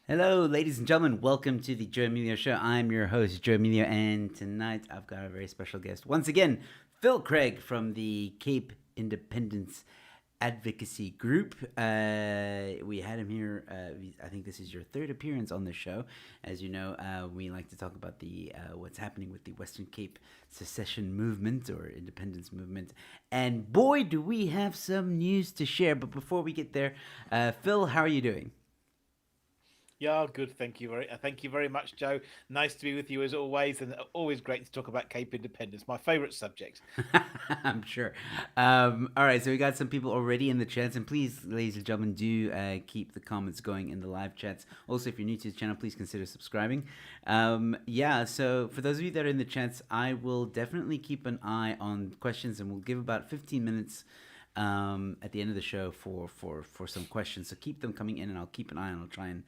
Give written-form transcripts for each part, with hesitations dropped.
Hello, ladies and gentlemen. Welcome to the Joe Emilio Show. I'm your host, Joe Emilio, and tonight I've got a very special guest. Once again, Phil Craig from the Cape Independence Advocacy Group. We had him here. I think this is your third appearance on the show. As you know, we like to talk about the what's happening with the Western Cape secession movement or independence movement. And boy, do we have some news to share. But before we get there, Phil, how are you doing? Yeah, good. Thank you very much, Joe. Nice to be with you as always, and always great to talk about Cape Independence, my favourite subject. I'm sure. All right, so we got some people already in the chats, and please, ladies and gentlemen, do keep the comments going in the live chats. Also, if you're new to the channel, please consider subscribing. Yeah, so for those of you that are in the chats, I will definitely keep an eye on questions, and we'll give about 15 minutes at the end of the show for some questions. So keep them coming in, and I'll keep an eye on. I'll try and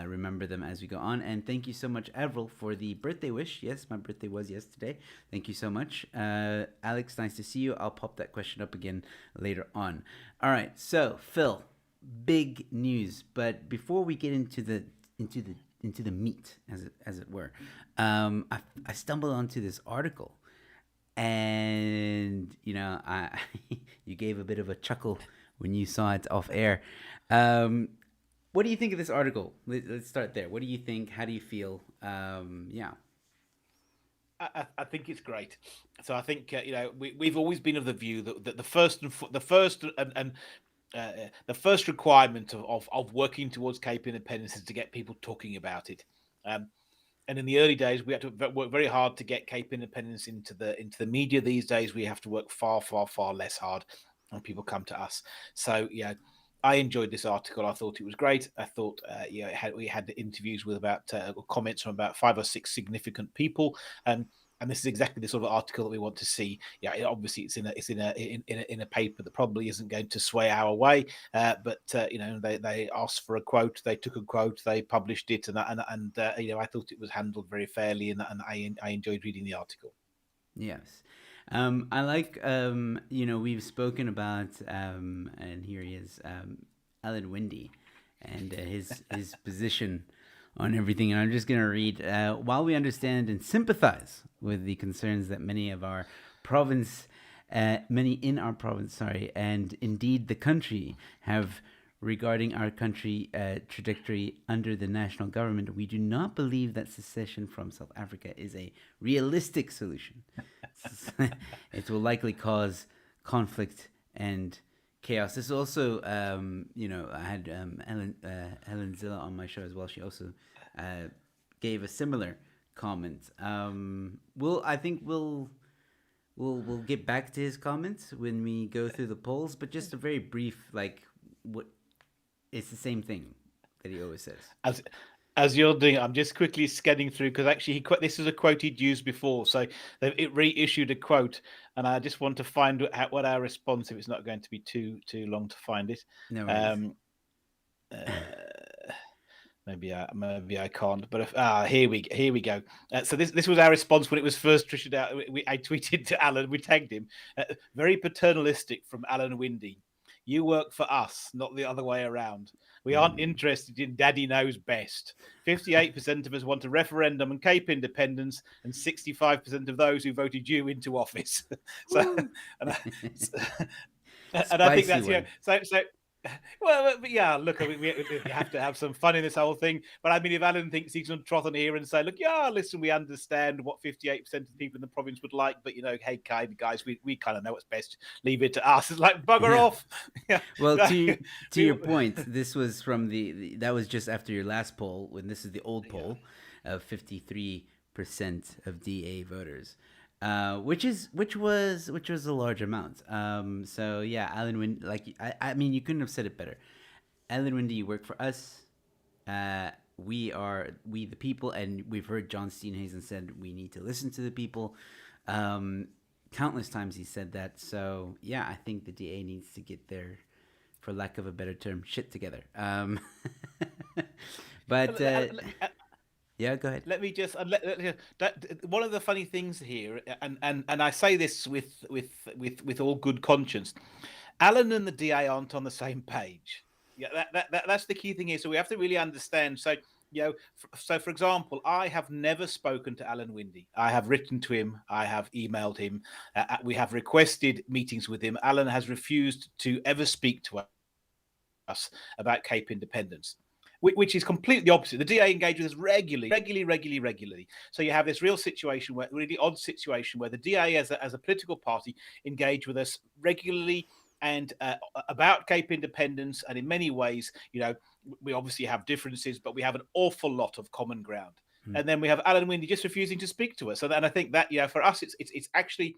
remember them as we go on. And thank you so much, Avril, for the birthday wish. Yes, my birthday was yesterday. Thank you so much. Alex, nice to see you. I'll pop that question up again later on. All right, so Phil, big news. But before we get into the into the meat, as it were, I stumbled onto this article, and I you gave a bit of a chuckle when you saw it off air. Um, what do you think of this article? Let's start there. What do you think? How do you feel? Yeah. I think it's great. So I think we've always been of the view that the first requirement of working towards Cape Independence is to get people talking about it. Um, and in the early days, we had to work very hard to get Cape Independence into the media. These days, we have to work far less hard, and people come to us. So yeah, I enjoyed this article. I thought it was great. I thought we had interviews with about comments from about 5 or 6 significant people. And this is exactly the sort of article that we want to see. Yeah, obviously it's in a paper that probably isn't going to sway our way, but they asked for a quote, they took a quote, they published it, and I thought it was handled very fairly, and I enjoyed reading the article. Yes. I like, we've spoken about, and here he is, Alan Windy, and his position on everything. And I'm just going to read. While we understand and sympathize with the concerns that many in our province, sorry, and indeed the country have regarding our country trajectory under the national government, we do not believe that secession from South Africa is a realistic solution. It will likely cause conflict and chaos. This also, I had Helen Zilla on my show as well. She also gave a similar comment. I think we'll get back to his comments when we go through the polls, but just a very brief, like, what it's the same thing that he always says. As as you're doing, I'm just quickly scanning through because actually this is a quote he'd used before, so it reissued a quote, and I just want to find what our response. If it's not going to be too long to find it, No worries. um, uh, maybe I can't. But here we go. So this was our response when it was first issued out. I tweeted to Alan. We tagged him. Very paternalistic from Alan Windy. You work for us, not the other way around. We aren't Mm. interested in Daddy knows best. 58% of us want a referendum and Cape independence, and 65% of those who voted you into office. so, Woo. and I, and I think Spicy that's one. so. Well, but yeah, look, I mean, we have to have some fun in this whole thing. But I mean, if Alan thinks he can trot on here and say, look, yeah, listen, we understand what 58% of the people in the province would like, but, hey, guys, we kind of know what's best. Leave it to us. It's like, bugger Yeah. off. Yeah. Well, to we, your point, this was from that was just after your last poll. When this is the old yeah. poll of 53% of DA voters, which was a large amount. So yeah, Alan Wind, like I mean, you couldn't have said it better. Alan Windy, you work for us. We the people, and we've heard John Steenhuisen said we need to listen to the people. Um, Countless times he said that. So yeah, I think the DA needs to get their, for lack of a better term, shit together. But yeah, go ahead. Let me just one of the funny things here, and I say this with all good conscience. Alan and the DA aren't on the same page. Yeah, that's the key thing here. So we have to really understand. So So for example, I have never spoken to Alan Windy. I have written to him, I have emailed him, we have requested meetings with him. Alan has refused to ever speak to us about Cape Independence, which is completely opposite. The DA engage with us regularly. So you have this real situation, where really odd situation, where the DA as a political party engage with us regularly and about Cape Independence, and in many ways, we obviously have differences, but we have an awful lot of common ground. Mm. And then we have Alan Windy just refusing to speak to us. And I think that, for us, it's actually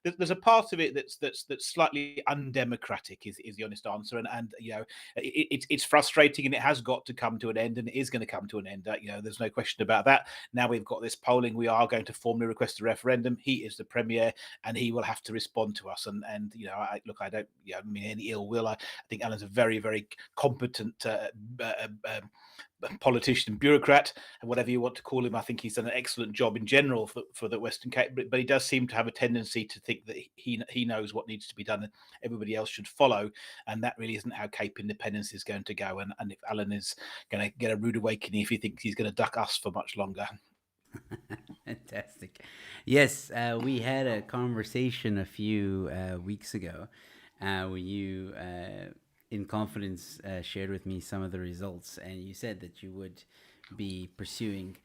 there's a part of it that's slightly undemocratic, is the honest answer. And it's frustrating, and it has got to come to an end, and it is going to come to an end. There's no question about that. Now we've got this polling, we are going to formally request a referendum. He is the premier, and he will have to respond to us. And I don't mean any ill will. I think Alan's a very, very competent politician, bureaucrat, and whatever you want to call him. I think he's done an excellent job in general for the Western Cape, but he does seem to have a tendency to think that he knows what needs to be done and everybody else should follow, and that really isn't how Cape Independence is going to go. And if Alan is going to get a rude awakening if he thinks he's going to duck us for much longer. Fantastic. Yes, we had a conversation a few weeks ago where you, in confidence, shared with me some of the results, and you said that you would be pursuing,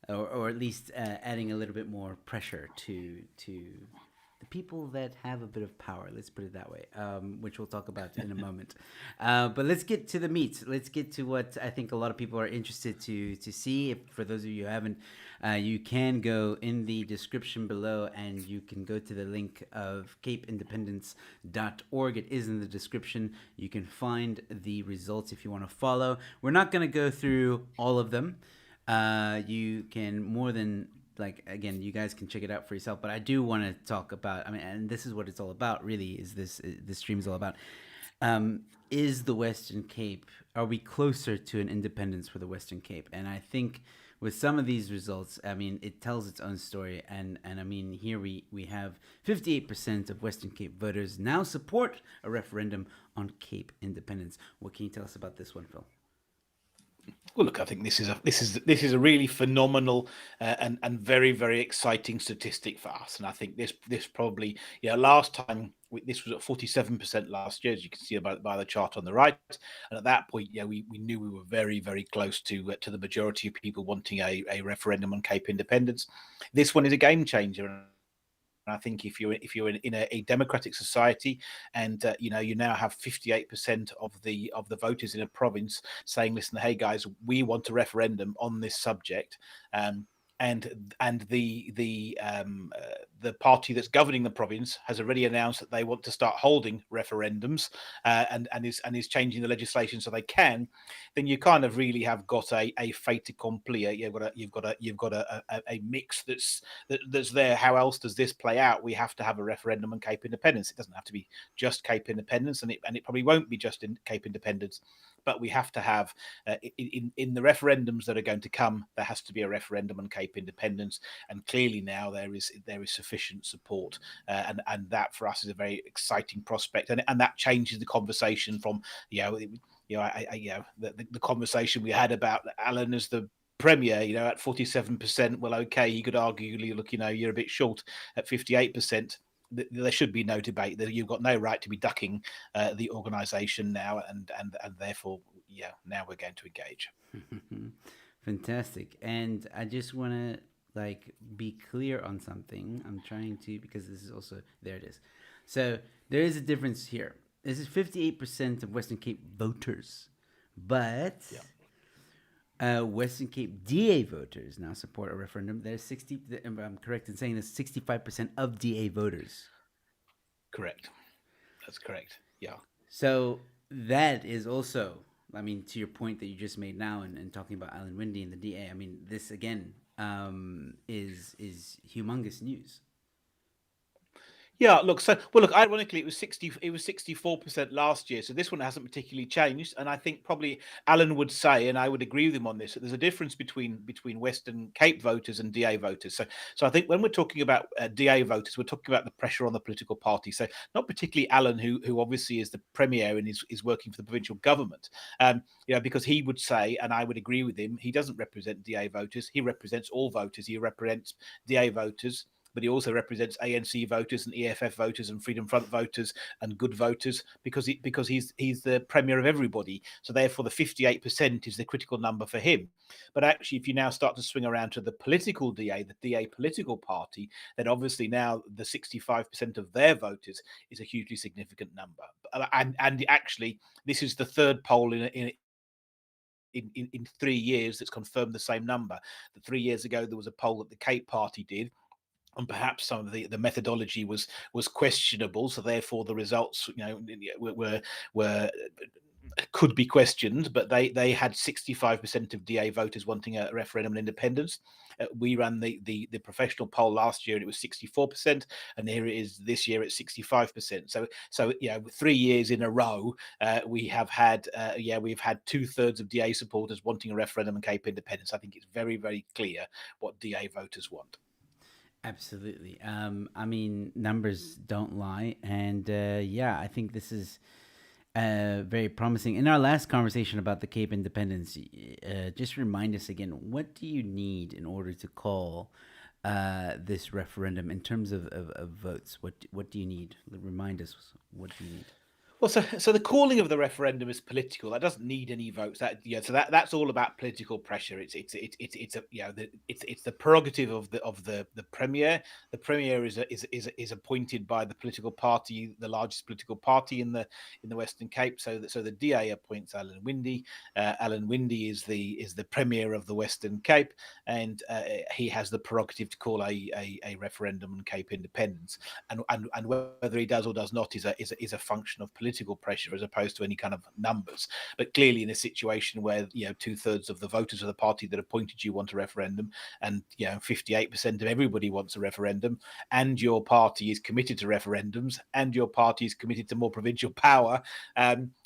or at least adding a little bit more pressure to the people that have a bit of power. Let's put it that way, which we'll talk about in a moment. But let's get to the meat. Let's get to what I think a lot of people are interested to see. If, for those of you who haven't, you can go in the description below, and you can go to the link of capeindependence.org. It is in the description. You can find the results if you want to follow. We're not going to go through all of them. You can more than again, you guys can check it out for yourself, but I do want to talk about, and this is what it's all about, really, is this stream is all about. Is the Western Cape, are we closer to an independence for the Western Cape? And I think with some of these results, it tells its own story. And here we have 58% of Western Cape voters now support a referendum on Cape independence. What can you tell us about this one, Phil? Well, look, I think this is a really phenomenal and very, very exciting statistic for us, and I think this probably, last time this was at 47% last year, as you can see by the chart on the right, and at that point, we knew we were very, very close to the majority of people wanting a referendum on Cape independence. This one is a game changer. I think if you're in a democratic society, and you now have 58% of the voters in a province saying, "Listen, hey guys, we want a referendum on this subject," and the party that's governing the province has already announced that they want to start holding referendums, and is changing the legislation so they can, then you kind of really have got a fait accompli. You've got a mix that's there. How else does this play out? We have to have a referendum on Cape Independence. It doesn't have to be just Cape Independence, and it probably won't be just in Cape Independence, but we have to have in the referendums that are going to come, there has to be a referendum on Cape Independence, and clearly now there is sufficient support, and that for us is a very exciting prospect, and that changes the conversation from the conversation we had about Alan as the premier, at 47%. Well, okay, he could arguably look, you're a bit short at 58%. There should be no debate that you've got no right to be ducking the organisation now, and therefore, now we're going to engage. Fantastic. And I just want to be clear on something. I'm trying to, because this is also, there it is. So there is a difference here. This is 58% of Western Cape voters, but Western Cape DA voters now support a referendum. There's 60. I'm correct in saying there's 65% of DA voters. Correct. That's correct. Yeah. So that is also, to your point that you just made now, and talking about Alan Windy and the DA. This again is humongous news. Yeah, look. So, well, look. Ironically, it was 64% last year. So this one hasn't particularly changed. And I think probably Alan would say, and I would agree with him on this, that there's a difference between Western Cape voters and DA voters. So I think when we're talking about DA voters, we're talking about the pressure on the political party. So not particularly Alan, who obviously is the premier and is working for the provincial government. Because he would say, and I would agree with him, he doesn't represent DA voters. He represents all voters. He represents DA voters, but he also represents ANC voters and EFF voters and Freedom Front voters and good voters because he's the premier of everybody. So therefore, the 58% is the critical number for him. But actually, if you now start to swing around to the political DA, the DA political party, then obviously now the 65% of their voters is a hugely significant number. And actually, this is the third poll in 3 years that's confirmed the same number. That 3 years ago there was a poll that the Cape Party did, and perhaps some of the methodology was questionable, so therefore the results were could be questioned, but they had 65% of DA voters wanting a referendum on independence. We ran the professional poll last year and it was 64%, and here it is this year at 65%. So 3 years in a row, we've had 2/3 of DA supporters wanting a referendum on Cape Independence. I think it's very, very clear what DA voters want. Absolutely. I mean, numbers don't lie, and yeah, I think this is very promising. In our last conversation about the Cape Independence, just remind us again, what do you need in order to call this referendum in terms of votes? What do you need? Remind us. What do you need? Well, so the calling of the referendum is political. That doesn't need any votes. So that's all about political pressure. It's a it's the prerogative of the premier. The premier is appointed by the political party, the largest political party in the Western Cape. So the DA appoints Alan Winde. Alan Winde is the premier of the Western Cape, and he has the prerogative to call a referendum on Cape independence. And whether he does or does not is a function of political pressure as opposed to any kind of numbers. But clearly, in a situation where 2/3 of the voters of the party that appointed you want a referendum, and 58% of everybody wants a referendum, and your party is committed to referendums, and your party is committed to more provincial power,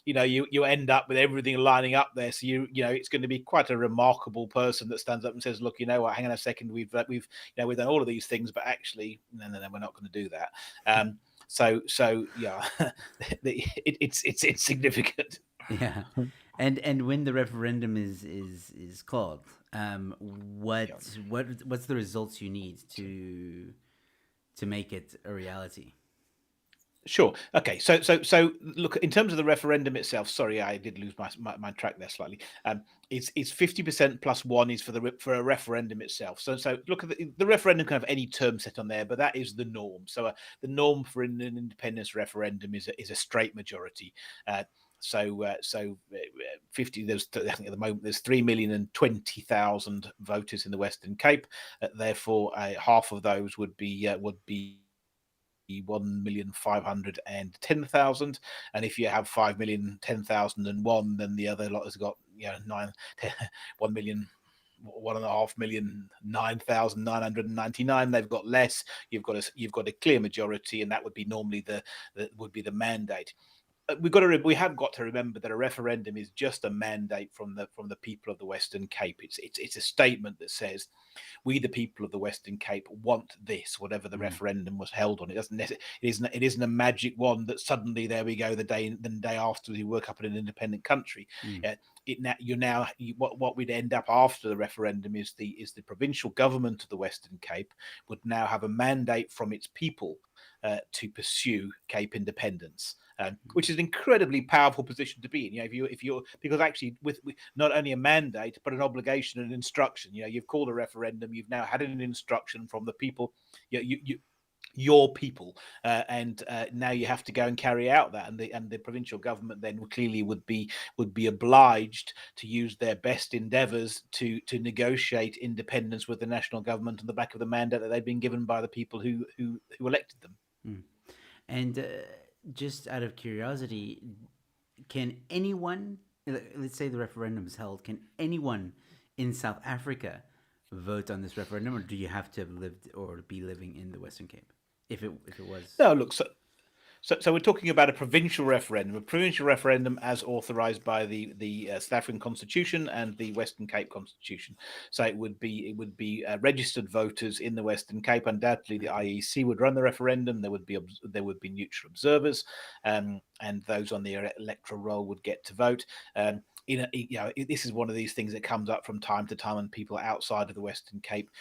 you end up with everything lining up there. So it's going to be quite a remarkable person that stands up and says, "Look, you know what? Hang on a second. We've done all of these things, but actually, no, we're not going to do that." So yeah, it's significant. Yeah, and when the referendum is called, Yeah. what's the results you need to make it a reality? Sure. Okay. So look, in terms of the referendum itself. Sorry, I did lose my track there slightly. It's 50% plus one is for a referendum itself. So look at the referendum can have any term set on there, but that is the norm. So the norm for an independence referendum is a straight majority. So 50. I think at the moment there's 3,020,000 voters in the Western Cape. Therefore, half of those would be 1,510,000, and if you have 5,010,001, then the other lot has got 1 million, 1.5 million, 9,999. They've got less. You've got a clear majority, and that would be normally the mandate. We have got to remember that a referendum is just a mandate from the people of the Western Cape. It's a statement that says, we the people of the Western Cape want this, whatever the Mm, referendum was held on. It isn't a magic wand that suddenly day after we work up in an independent country. mm, What we'd end up after the referendum is the provincial government of the Western Cape would now have a mandate from its people to pursue Cape independence, which is an incredibly powerful position to be in. If you're because actually with not only a mandate but an obligation and instruction. You've called a referendum. You've now had an instruction from the people. Your people, and now you have to go and carry out that, and the provincial government then clearly would be obliged to use their best endeavours to negotiate independence with the national government on the back of the mandate that they've been given by the people who elected them. mm. And just out of curiosity, can anyone, let's say the referendum is held, can anyone in South Africa vote on this referendum, or do you have to have lived or be living in the Western Cape? if it was. No, look, so we're talking about a provincial referendum. A provincial referendum, as authorised by the South African Constitution and the Western Cape Constitution. So it would be registered voters in the Western Cape. Undoubtedly, the IEC would run the referendum. There would be neutral observers, and those on the electoral roll would get to vote. This is one of these things that comes up from time to time, and people outside of the Western Cape,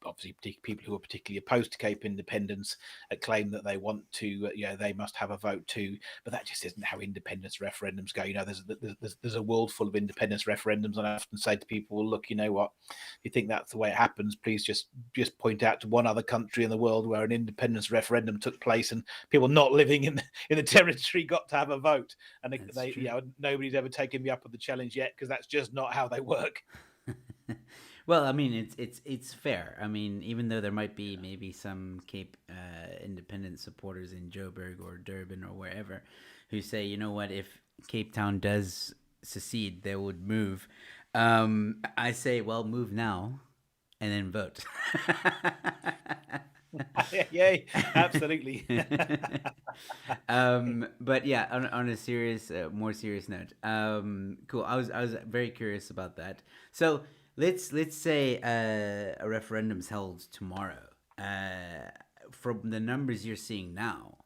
obviously people who are particularly opposed to Cape independence, claim that they want to, they must have a vote too. But that just isn't how independence referendums go. There's a world full of independence referendums, and I often say to people, well, look, you know what? If you think that's the way it happens, please just point out to one other country in the world where an independence referendum took place and people not living in the territory got to have a vote. And nobody's ever taken me up on the challenge yet, because that's just not how they work. Well, I mean, it's fair. I mean, even though there might be maybe some Cape independent supporters in Joburg or Durban or wherever who say, you know what, if Cape Town does secede, they would move. I say, well, move now and then vote. Yeah, absolutely. But yeah, on a serious, more serious note, cool. I was very curious about that. So let's say a referendum's held tomorrow. From the numbers you're seeing now,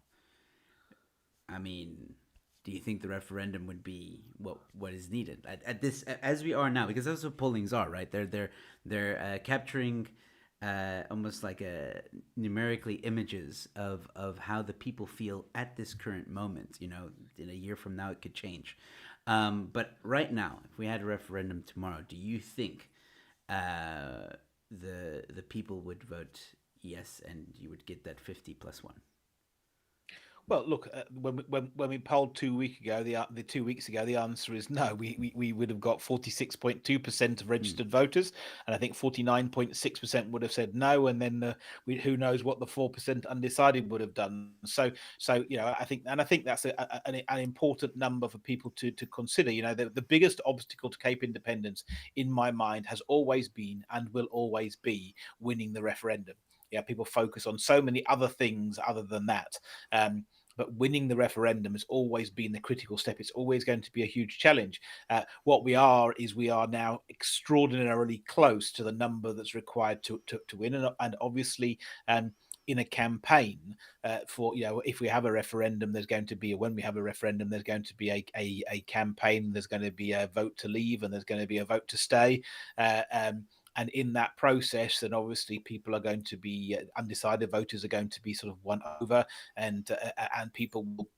I mean, do you think the referendum would be what is needed at this as we are now? Because that's what pollings are, right? They're capturing almost like numerically images of how the people feel at this current moment. You know, in a year from now, it could change. But right now, if we had a referendum tomorrow, do you think the people would vote yes, and you would get that 50+1? Well, look, when we polled 2 weeks ago, the 2 weeks ago, the answer is no. We would have got 46.2% of registered voters, and I think 49.6% would have said no, and then who knows what the 4% undecided would have done. So I think that's an important number for people to consider. The biggest obstacle to Cape independence, in my mind, has always been and will always be winning the referendum. People focus on so many other things other than that. But winning the referendum has always been the critical step. It's always going to be a huge challenge. What we are now extraordinarily close to the number that's required to win, and obviously. In a campaign, if we have a referendum, when we have a referendum, there's going to be a campaign. There's going to be a vote to leave, and there's going to be a vote to stay. And in that process, then obviously people are going to be undecided voters are going to be sort of won over, and people will,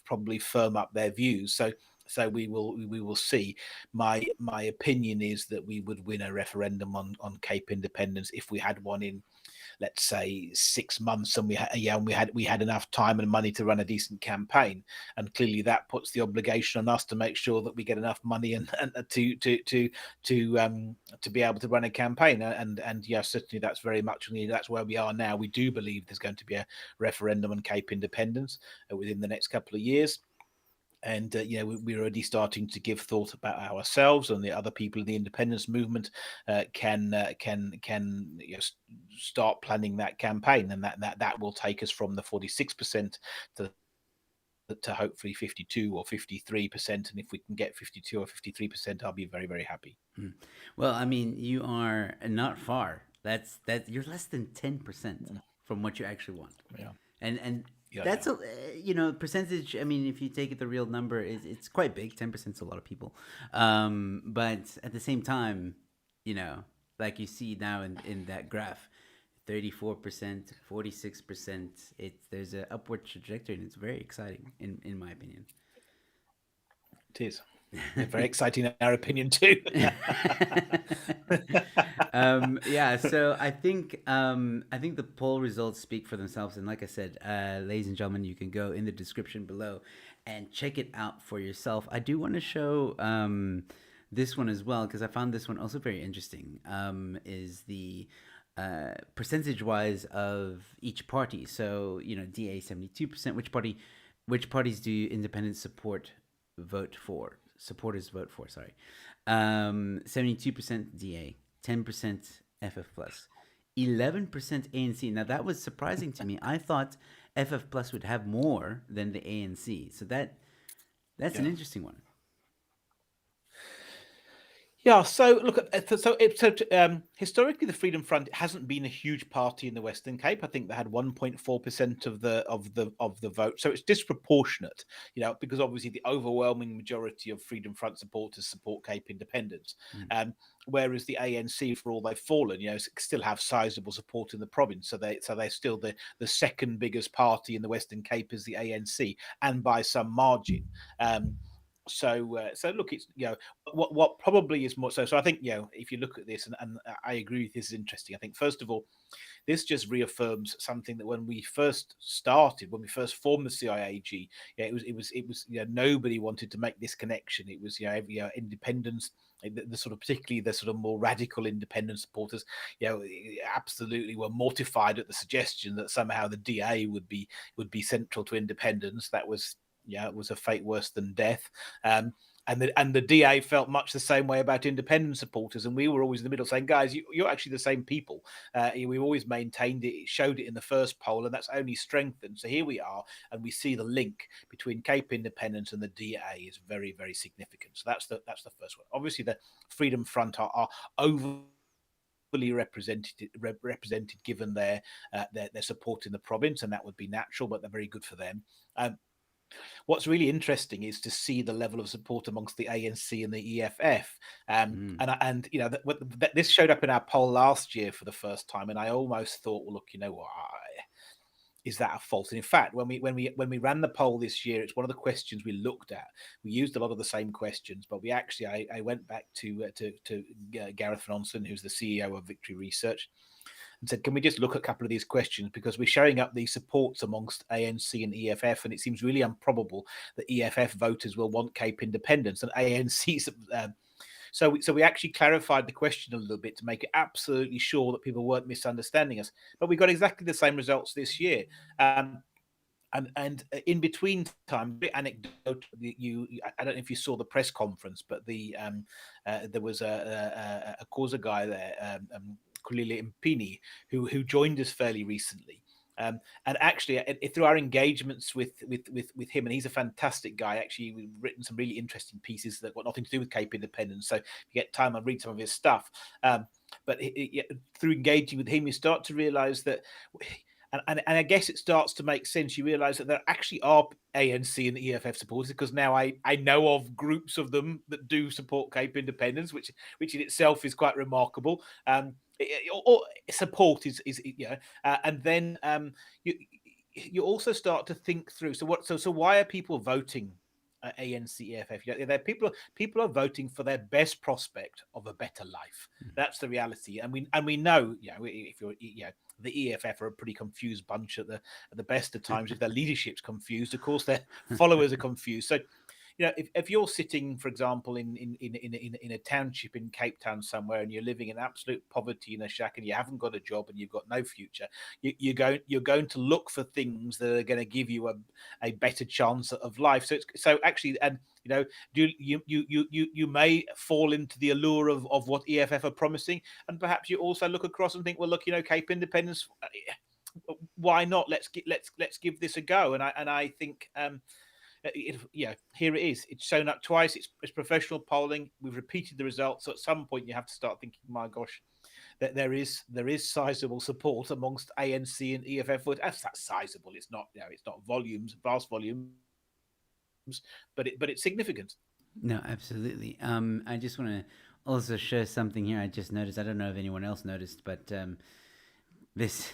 probably firm up their views. So we will see. My opinion is that we would win a referendum on Cape independence if we had one in, let's say, 6 months, and we had enough time and money to run a decent campaign. And clearly that puts the obligation on us to make sure that we get enough money and to be able to run a campaign. And yes, certainly that's very much that's where we are now. We do believe there's going to be a referendum on Cape independence within the next couple of years. And we're already starting to give thought about ourselves, and the other people in the independence movement can start planning that campaign, and that will take us from the 46% to hopefully 52 or 53%. And if we can get 52 or 53%, I'll be very, very happy. Well, I mean, you are not far. You're less than 10% from what you actually want. Yeah. And Yeah, that's a percentage. I mean, if you take it the real number, it's quite big. 10% is a lot of people. But at the same time, like you see now in that graph, 34%, 46%. There's an upward trajectory, and it's very exciting in my opinion. It is. Very exciting in our opinion too. Yeah, so I think the poll results speak for themselves, and like I said, ladies and gentlemen, you can go in the description below and check it out for yourself. I do want to show this one as well, because I found this one also very interesting. Is the percentage-wise of each party? So DA 72%. Which parties do independent supporters vote for? Sorry, 72% DA, 10% FF plus, 11% ANC. Now that was surprising to me. I thought FF Plus would have more than the ANC. So that's an Yeah. interesting one. Yeah, so look, historically, the Freedom Front hasn't been a huge party in the Western Cape. I think they had 1.4% of the vote, so it's disproportionate, because obviously the overwhelming majority of Freedom Front supporters support Cape independence, Mm. whereas the ANC, for all they've fallen, still have sizable support in the province. So they're still the second biggest party in the Western Cape is the ANC, and by some margin. Um, so look, it's what probably is more so. So I think if you look at this, and I agree with this is interesting. I think first of all, this just reaffirms something that when we first started, when we first formed the CIAG, it was nobody wanted to make this connection. It was independence. The sort of particularly the sort of more radical independent supporters, absolutely were mortified at the suggestion that somehow the DA would be central to independence. That was it was a fate worse than death. Um, and the DA felt much the same way about independent supporters, and we were always in the middle saying, guys, you're actually the same people. We've always maintained it, showed it in the first poll, and that's only strengthened. So here we are, and we see the link between Cape Independence and the DA is very, very significant. So that's the first one. Obviously, the Freedom Front are overly represented given their support in the province, and that would be natural, but they're very good for them. What's really interesting is to see the level of support amongst the ANC and the EFF. Mm. This showed up in our poll last year for the first time, and I almost thought, well, look, you know what? Is that a fault? And in fact, when we ran the poll this year, it's one of the questions we looked at. We used a lot of the same questions, but I went back to Gareth Van Onselen, who's the CEO of Victory Research, and said, can we just look at a couple of these questions? Because we're showing up these supports amongst ANC and EFF, and it seems really improbable that EFF voters will want Cape independence and ANC. So we actually clarified the question a little bit to make it absolutely sure that people weren't misunderstanding us. But we got exactly the same results this year. And in between time, anecdote. I don't know if you saw the press conference, but there was a Causa guy there, Kulile Mpini, who joined us fairly recently. And actually, through our engagements with him, and he's a fantastic guy. Actually, we've written some really interesting pieces that got nothing to do with Cape Independence. So if you get time, I'll read some of his stuff. But through engaging with him, you start to realise that and I guess it starts to make sense. You realise that there actually are ANC and EFF supporters, because now I know of groups of them that do support Cape Independence, which in itself is quite remarkable. Or support is and then you also start to think through. So why are people voting ANC, EFF? They're people are voting for their best prospect of a better life. That's the reality, and we know, if you're, the EFF are a pretty confused bunch at the best of times. If their leadership's confused, of course their followers are confused. So if you're sitting, for example, in a township in Cape Town somewhere, and you're living in absolute poverty in a shack, and you haven't got a job and you've got no future, you're going to look for things that are going to give you a better chance of life. So actually, and you may fall into the allure of what EFF are promising, and perhaps you also look across and think, well, look, Cape Independence, why not? Let's give this a go. And I think here it is. It's shown up twice. It's professional polling. We've repeated the results. So at some point, you have to start thinking, my gosh, that there is sizable support amongst ANC and EFF. That's sizable. It's not it's not vast volumes, but it's significant. No, absolutely. I just want to also share something here. I just noticed. I don't know if anyone else noticed, but this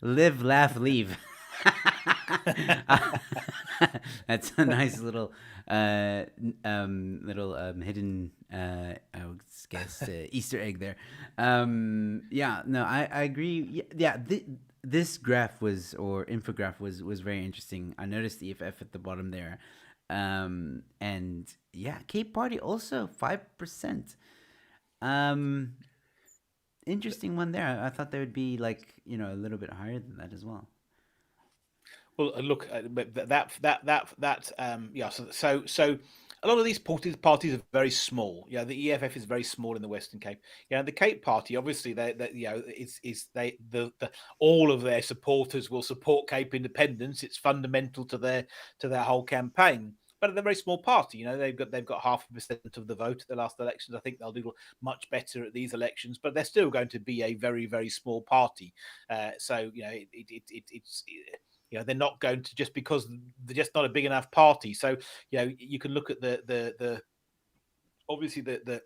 live, laugh, leave. That's a nice little hidden I would guess Easter egg there. Yeah, no, I agree. Yeah, this graph was, or infograph was very interesting. I noticed the EFF at the bottom there. And yeah, Cape Party also 5%. Um Interesting one there. I thought they would be like, a little bit higher than that as well. Well, look, but that yeah. So a lot of these parties are very small. Yeah, the EFF is very small in the Western Cape. Yeah, the Cape Party, obviously, they you know, it's they the all of their supporters will support Cape independence. It's fundamental to their whole campaign. But they're a very small party. You know, they've got 0.5% of the vote at the last elections. I think they'll do much better at these elections, but they're still going to be a very, very small party. So you know, it's you know, they're not going to, just because they're just not a big enough party. So you know, you can look at the obviously the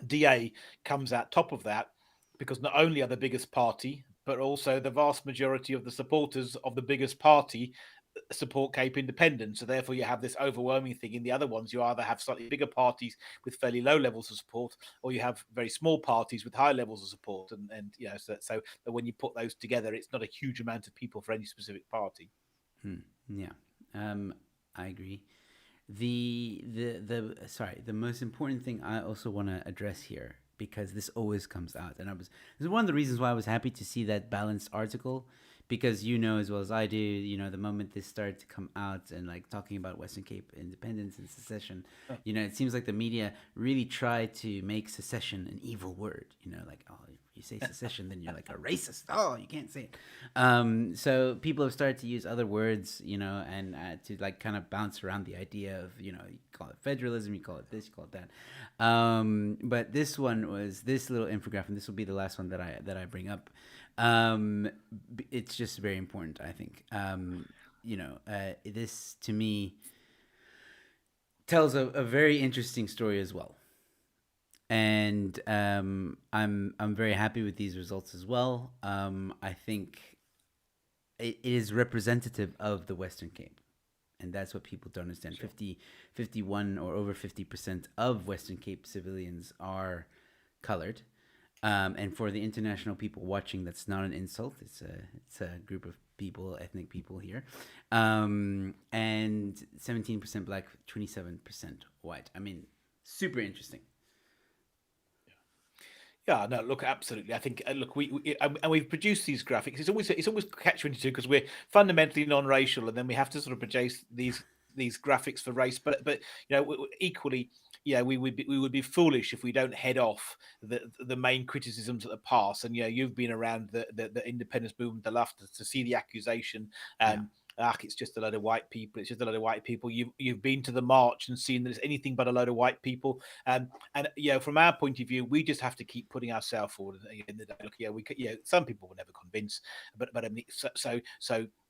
DA comes out top of that, because not only are the biggest party, but also the vast majority of the supporters of the biggest party support Cape independence. So therefore, you have this overwhelming thing. In the other ones, you either have slightly bigger parties with fairly low levels of support, or you have very small parties with high levels of support. And you know, so that when you put those together, it's not a huge amount of people for any specific party. Hmm. Yeah, I agree. The sorry, the most important thing I also want to address here, because this always comes out, and this is one of the reasons why I was happy to see that balanced article, because you know as well as I do, you know, the moment this started to come out and like talking about Western Cape independence and secession, Oh, you know, it seems like the media really tried to make secession an evil word. You know, like, oh, if you say secession, then you're like a racist. Oh, you can't say it. So people have started to use other words, you know, and to like kind of bounce around the idea of, you know, you call it federalism, you call it this, you call it that. But this one was this little infographic, and this will be the last one that I bring up. Um, it's just very important, I think. You know, this to me tells a very interesting story as well, and I'm very happy with these results as well. I think it is representative of the Western Cape, and that's what people don't understand. sure. 51 or over 50% of Western Cape civilians are colored. And for the international people watching, that's not an insult. It's a group of people, ethnic people here, and 17% black, 27% white. I mean, super interesting. Yeah, no, look, absolutely. I think, look, and we've produced these graphics. It's always catch-22, because we're fundamentally non-racial, and then we have to sort of produce these graphics for race. But you know, equally, yeah, we would be foolish if we don't head off the main criticisms of the past. And you know, you've been around the independence movement, the left, to see the accusation. Yeah. It's just a load of white people. It's just a load of white people. You've been to the march and seen that it's anything but a load of white people. And you know, from our point of view, we just have to keep putting ourselves forward. In the day, look, yeah, some people will never convince, but I mean, so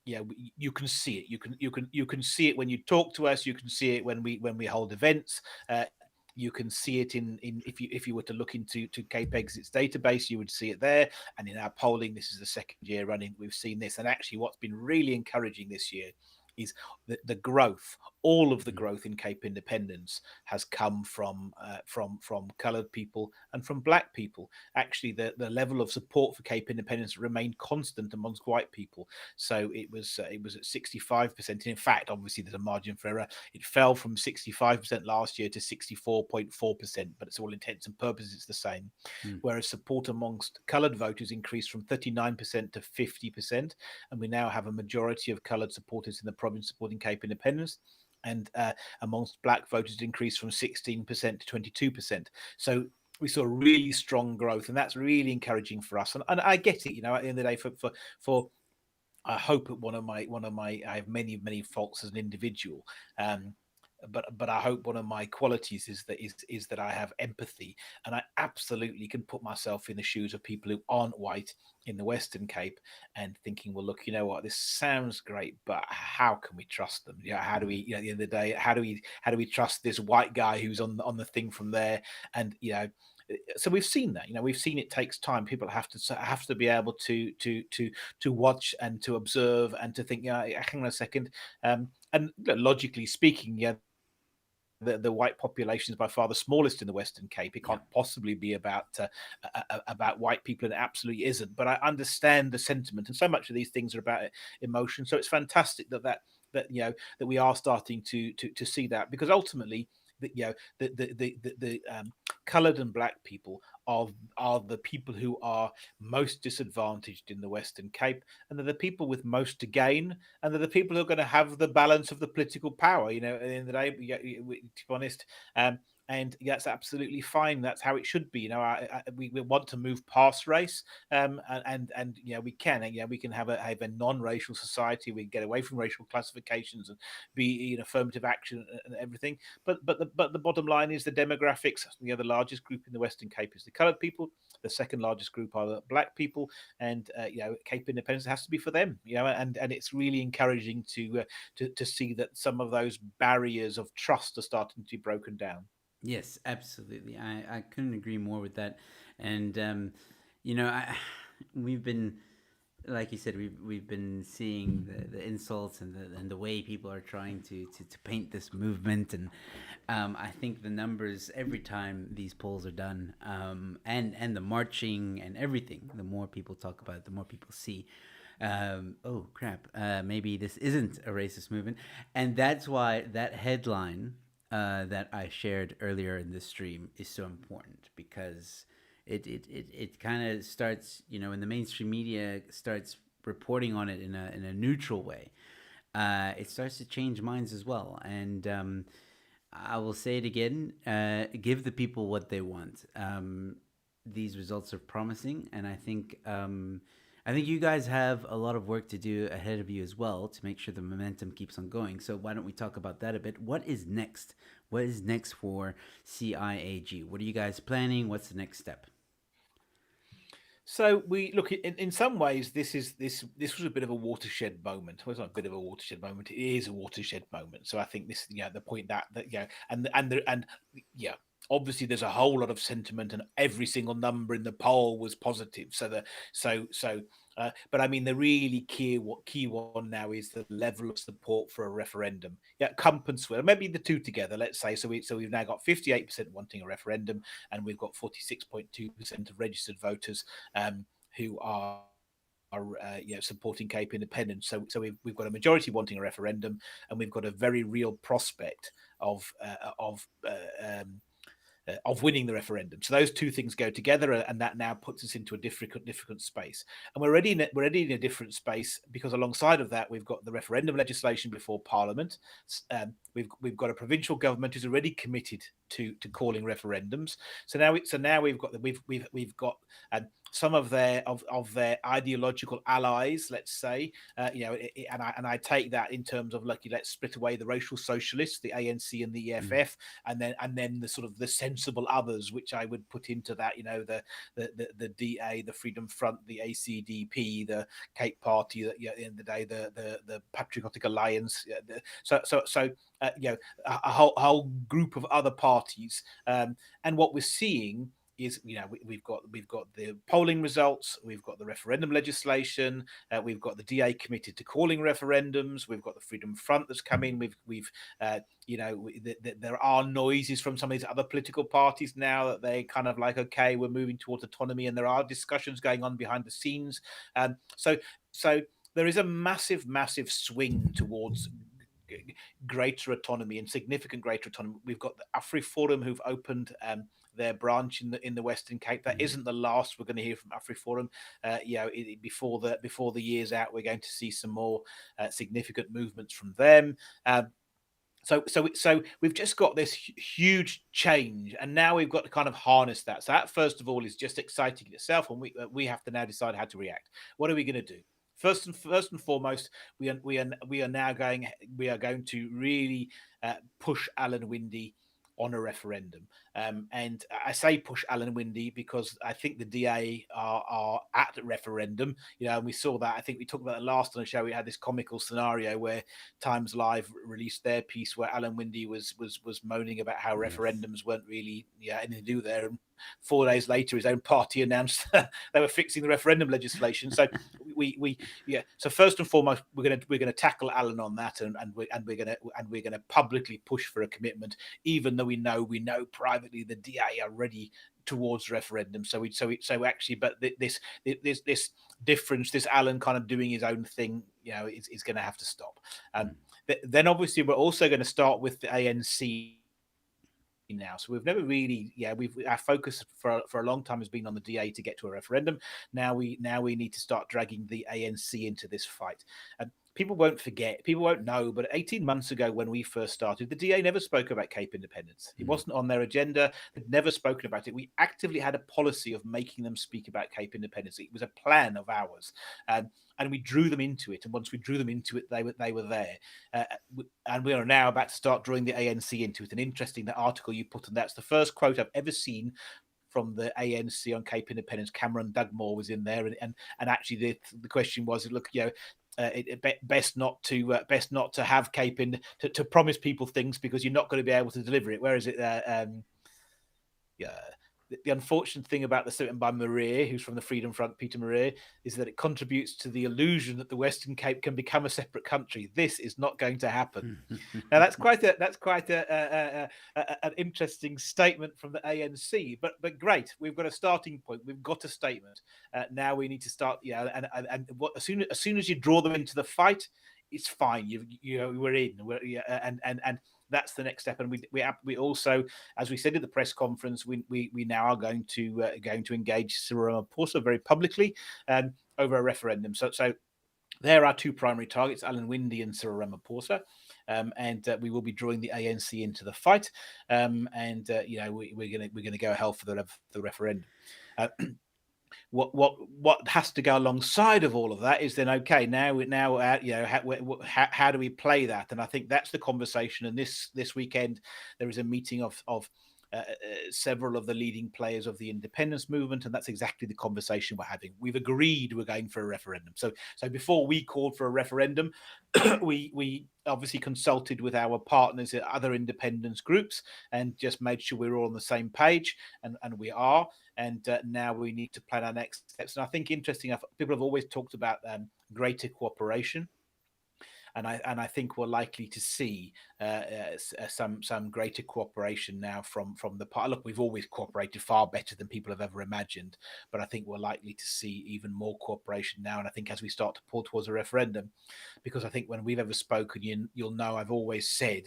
yeah, you can see it. You can see it when you talk to us. You can see it when we hold events. You can see it in if you were to look into Cape Exit's database, you would see it there. And in our polling, this is the second year running we've seen this. And actually, what's been really encouraging this year is the growth. All of the Mm. growth in Cape Independence has come from coloured people and from black people. Actually, the level of support for Cape Independence remained constant amongst white people. So it was at 65%. And in fact, obviously, there's a margin for error. It fell from 65% last year to 64.4%, but it's all intents and purposes it's the same. Mm. Whereas support amongst coloured voters increased from 39% to 50%, and we now have a majority of coloured supporters in the province supporting Cape Independence. And amongst black voters, increased from 16% to 22%. So we saw really strong growth, and that's really encouraging for us. And I get it, you know, at the end of the day, for I hope one of my I have many faults as an individual. But I hope one of my qualities is that I have empathy, and I absolutely can put myself in the shoes of people who aren't white in the Western Cape, and thinking, well, look, you know what, this sounds great, but how can we trust them? Yeah, how do we, you know, at the end of the day, how do we trust this white guy who's on the thing from there? And you know, so we've seen that. You know, we've seen it takes time. People have to be able to watch and to observe and to think, yeah, hang on a second. And logically speaking, yeah, the white population is by far the smallest in the Western Cape. It Yeah. can't possibly be about white people, and it absolutely isn't. But I understand the sentiment, and so much of these things are about emotion. So it's fantastic that you know, that we are starting to see that, because ultimately, you know, the coloured and black people are the people who are most disadvantaged in the Western Cape, and they're the people with most to gain, and they're the people who are going to have the balance of the political power. At the end of the day, to be honest, and that's absolutely fine. That's how it should be. We want to move past race, and we can, we can have a non-racial society. We can get away from racial classifications and be in affirmative action and everything. But the bottom line is the demographics. The largest group in the Western Cape is the coloured people. The second largest group are the black people, and Cape Independence has to be for them. And it's really encouraging to see that some of those barriers of trust are starting to be broken down. Yes, absolutely. I couldn't agree more with that. And we've been, like you said, we've been seeing the insults and the way people are trying to paint this movement, and I think the numbers every time these polls are done, and the marching and everything, the more people talk about it, the more people see. Oh crap! Maybe this isn't a racist movement, and that's why that headline that I shared earlier in this stream is so important, because it kind of starts, when the mainstream media starts reporting on it in a neutral way, it starts to change minds as well. And I will say it again: give the people what they want. These results are promising, and I think you guys have a lot of work to do ahead of you as well to make sure the momentum keeps on going. So why don't we talk about that a bit? What is next? What is next for CIAG? What are you guys planning? What's the next step? So we look in some ways this was a bit of a watershed moment. Well, it's not a bit of a watershed moment. It is a watershed moment. So I think this, the point that yeah, obviously there's a whole lot of sentiment, and every single number in the poll was positive. But I mean, the really key one now is the level of support for a referendum. Yeah, Kump and Swill, maybe the two together. Let's say we've now got 58% wanting a referendum, and we've got 46.2% of registered voters who are supporting Cape Independence. So we've got a majority wanting a referendum, and we've got a very real prospect of uh, of uh, um, of winning the referendum. So those two things go together, and that now puts us into a different space. And we're already in a different space because alongside of that, we've got the referendum legislation before Parliament. We've got a provincial government who's already committed to calling referendums. So now we've got some of their ideological allies, let's say, and I take that in terms of, like, let's split away the racial socialists, the ANC and the Mm. EFF, and then the sort of the sensible others, which I would put into that, the DA, the Freedom Front, the ACDP, the Cape Party, at the end of the day, the Patriotic Alliance. A whole group of other parties, and what we're seeing is, we've got the polling results, we've got the referendum legislation, we've got the DA committed to calling referendums, we've got the Freedom Front that's come in, we've there are noises from some of these other political parties now that they kind of like, okay, we're moving towards autonomy, and there are discussions going on behind the scenes. So there is a massive swing towards greater autonomy and significant greater autonomy. We've got the Afri Forum who've opened their branch in the Western Cape. That Mm-hmm. isn't the last we're going to hear from Afri Forum. Before the year's out, we're going to see some more significant movements from them. So we've just got this huge change, and now we've got to kind of harness that. So that, first of all, is just exciting in itself, and we have to now decide how to react. What are we going to do? First and foremost, we are going to really push Alan Windy on a referendum. And I say push Alan Windy because I think the DA are at referendum. And we saw that. I think we talked about it last on the show. We had this comical scenario where Times Live released their piece where Alan Windy was moaning about how Yes. referendums weren't really anything to do there. And 4 days later, his own party announced they were fixing the referendum legislation. So we So first and foremost, we're gonna tackle Alan on that, and we're gonna publicly push for a commitment, even though we know privately the DA are ready towards referendum. Actually, but this difference, this Alan kind of doing his own thing, is going to have to stop. Mm. Then obviously we're also going to start with the ANC now. So we've never really, our focus for a long time has been on the DA to get to a referendum. Now we need to start dragging the ANC into this fight. And people won't forget, people won't know, but 18 months ago when we first started, the DA never spoke about Cape Independence. It wasn't on their agenda. They'd never spoken about it. We actively had a policy of making them speak about Cape Independence. It was a plan of ours. And we drew them into it. And once we drew them into it, they were there. And we are now about to start drawing the ANC into it. And interesting, that article you put on, that's the first quote I've ever seen from the ANC on Cape Independence. Cameron Dugmore was in there, and actually the question was, look, best not to have Cape in to promise people things because you're not going to be able to deliver it. Where is it? The unfortunate thing about the statement by Maria, who's from the Freedom Front, Peter Maria, is that it contributes to the illusion that the Western Cape can become a separate country. This is not going to happen. Now that's quite an interesting statement from the ANC, but great. We've got a starting point. We've got a statement. Now we need to start. As soon as you draw them into the fight, it's fine. We're in. And that's the next step. And we also, as we said at the press conference, we now are going to engage Cyril Ramaphosa very publicly over a referendum. So there are two primary targets: Alan Winde and Cyril Ramaphosa. And we will be drawing the ANC into the fight. We're going to go hell for the referendum. What has to go alongside of all of that is then, okay, now how do we play that? And I think that's the conversation. And this weekend there is a meeting of several of the leading players of the independence movement, and that's exactly the conversation we're having. We've agreed we're going for a referendum. So before we called for a referendum, we obviously consulted with our partners at other independence groups and just made sure we're all on the same page, and we are. And now we need to plan our next steps. And I think interesting, people have always talked about greater cooperation. And I think we're likely to see some greater cooperation now from the part. Look, we've always cooperated far better than people have ever imagined, but I think we're likely to see even more cooperation now. And I think as we start to pull towards a referendum, because I think when we've ever spoken, you'll know I've always said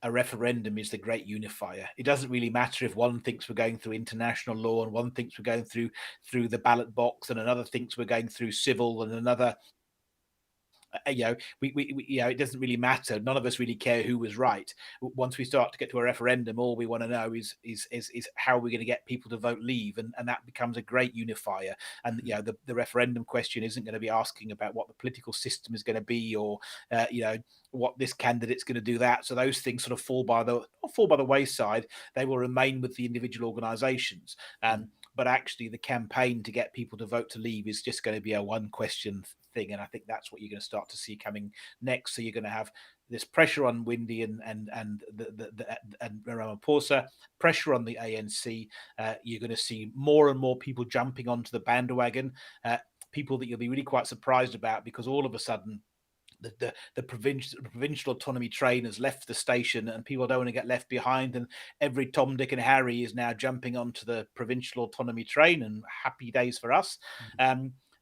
a referendum is the great unifier. It doesn't really matter if one thinks we're going through international law and one thinks we're going through the ballot box and another thinks we're going through civil and another. It doesn't really matter. None of us really care who was right. Once we start to get to a referendum, all we want to know is how we're going to get people to vote leave, and that becomes a great unifier. And the referendum question isn't going to be asking about what the political system is going to be, or what this candidate's going to do that. So those things sort of fall by the wayside. They will remain with the individual organisations. But actually, the campaign to get people to vote to leave is just going to be a one question thing, and I think that's what you're going to start to see coming next. So you're going to have this pressure on Winde and Ramaphosa, pressure on the ANC. You're going to see more and more people jumping onto the bandwagon, people that you'll be really quite surprised about, because all of a sudden the provincial autonomy train has left the station and people don't want to get left behind, and every Tom, Dick and Harry is now jumping onto the provincial autonomy train, and happy days for us.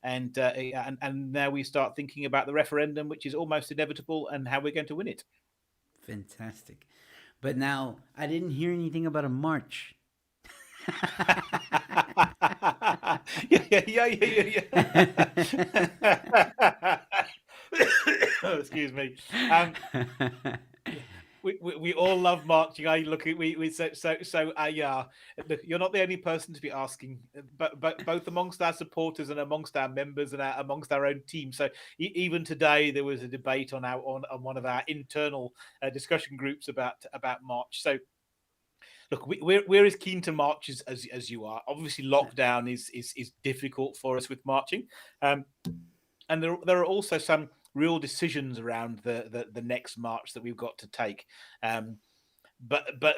And now we start thinking about the referendum, which is almost inevitable, and how we're going to win it. Fantastic. But now I didn't hear anything about a march. Yeah. Excuse me. We all love marching. I look at look, you're not the only person to be asking, but both amongst our supporters and amongst our members and amongst our own team. So even today there was a debate on one of our internal discussion groups about March. So look, we're as keen to march as you are. Obviously, lockdown is difficult for us with marching, and there are also some real decisions around the next march that we've got to take. But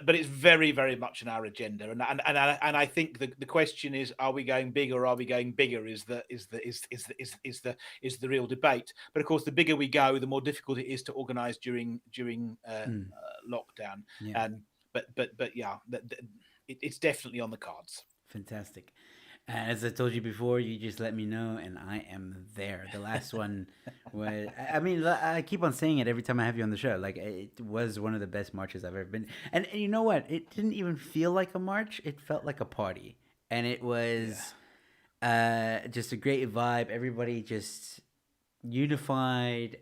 it's very, very much in our agenda, and I think the question is, are we going big or are we going bigger? Is the real debate. But of course, the bigger we go, the more difficult it is to organise during lockdown. Yeah. But yeah, it's definitely on the cards. Fantastic. As I told you before, you just let me know, and I am there. The last one was, I mean, I keep on saying it every time I have you on the show. Like, it was one of the best marches I've ever been. And you know what? It didn't even feel like a march, it felt like a party. And it Yeah. was just a great vibe. Everybody just unified,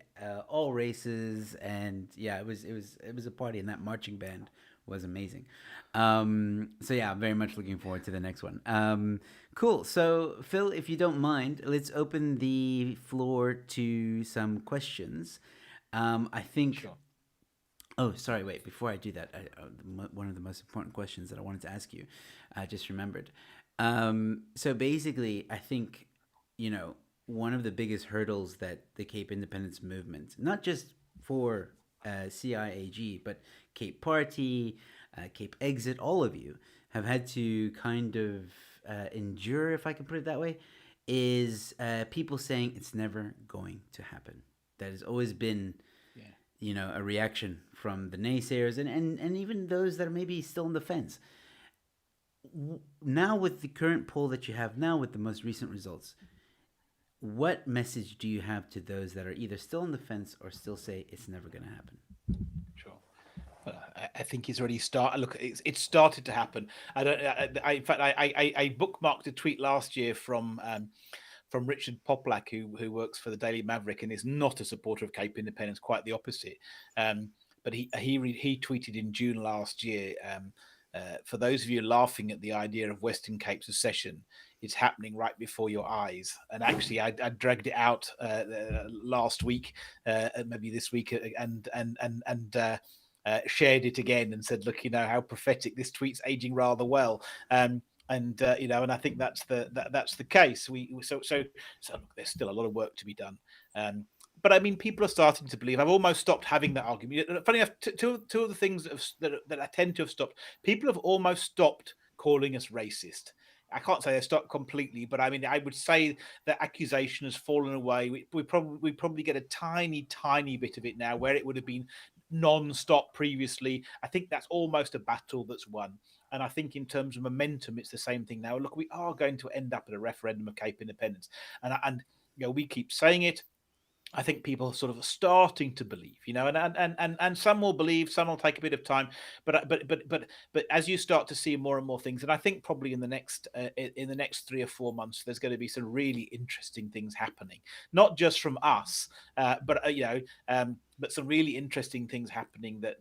all races, and yeah, it was a party, and that marching band was amazing. So yeah, I'm very much looking forward to the next one. Cool. So Phil, if you don't mind, let's open the floor to some questions. I think. Sure. Oh, sorry. Wait. Before I do that, one of the most important questions that I wanted to ask you, I just remembered. So basically, I think, you know, one of the biggest hurdles that the Cape Independence movement, not just for CIAG, but Cape Party, Cape Exit, all of you have had to kind of endure, if I can put it that way, is people saying it's never going to happen. That has always been, Yeah. a reaction from the naysayers, and even those that are maybe still on the fence. Now, with the current poll that you have now, with the most recent results, what message do you have to those that are either still on the fence or still say it's never going to happen? Sure. Well, I think it's already started. Look, it's started to happen. I don't. In fact, I bookmarked a tweet last year from Richard Poplak, who works for the Daily Maverick and is not a supporter of Cape Independence, quite the opposite. But he tweeted in June last year. For those of you laughing at the idea of Western Cape secession, it's happening right before your eyes. And actually, I dragged it out last week, maybe this week, and shared it again and said, "Look, how prophetic this tweet's aging rather well." And I think that's the case. So look, there's still a lot of work to be done. But I mean, people are starting to believe. I've almost stopped having that argument. Funny enough, two of the things that I tend to have stopped. People have almost stopped calling us racist. I can't say they stopped completely, but I mean, I would say that accusation has fallen away. We probably get a tiny bit of it now, where it would have been non-stop previously. I think that's almost a battle that's won. And I think in terms of momentum, it's the same thing now. Look, we are going to end up at a referendum of Cape Independence, and we keep saying it. I think people are sort of starting to believe, and some will believe, some will take a bit of time, but as you start to see more and more things, and I think probably in the next 3 or 4 months, there's going to be some really interesting things happening, not just from us, but some really interesting things happening that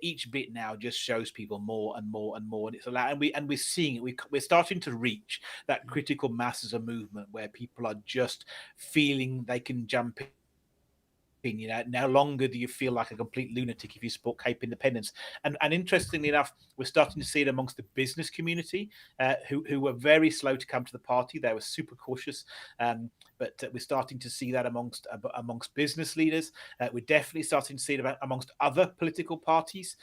each bit now just shows people more and more and more, and it's allowed, and we're seeing it. We're starting to reach that critical mass as a movement where people are just feeling they can jump in. No longer do you feel like a complete lunatic if you support Cape Independence. And interestingly enough, we're starting to see it amongst the business community, who were very slow to come to the party. They were super cautious, but we're starting to see that amongst business leaders. We're definitely starting to see it amongst other political parties,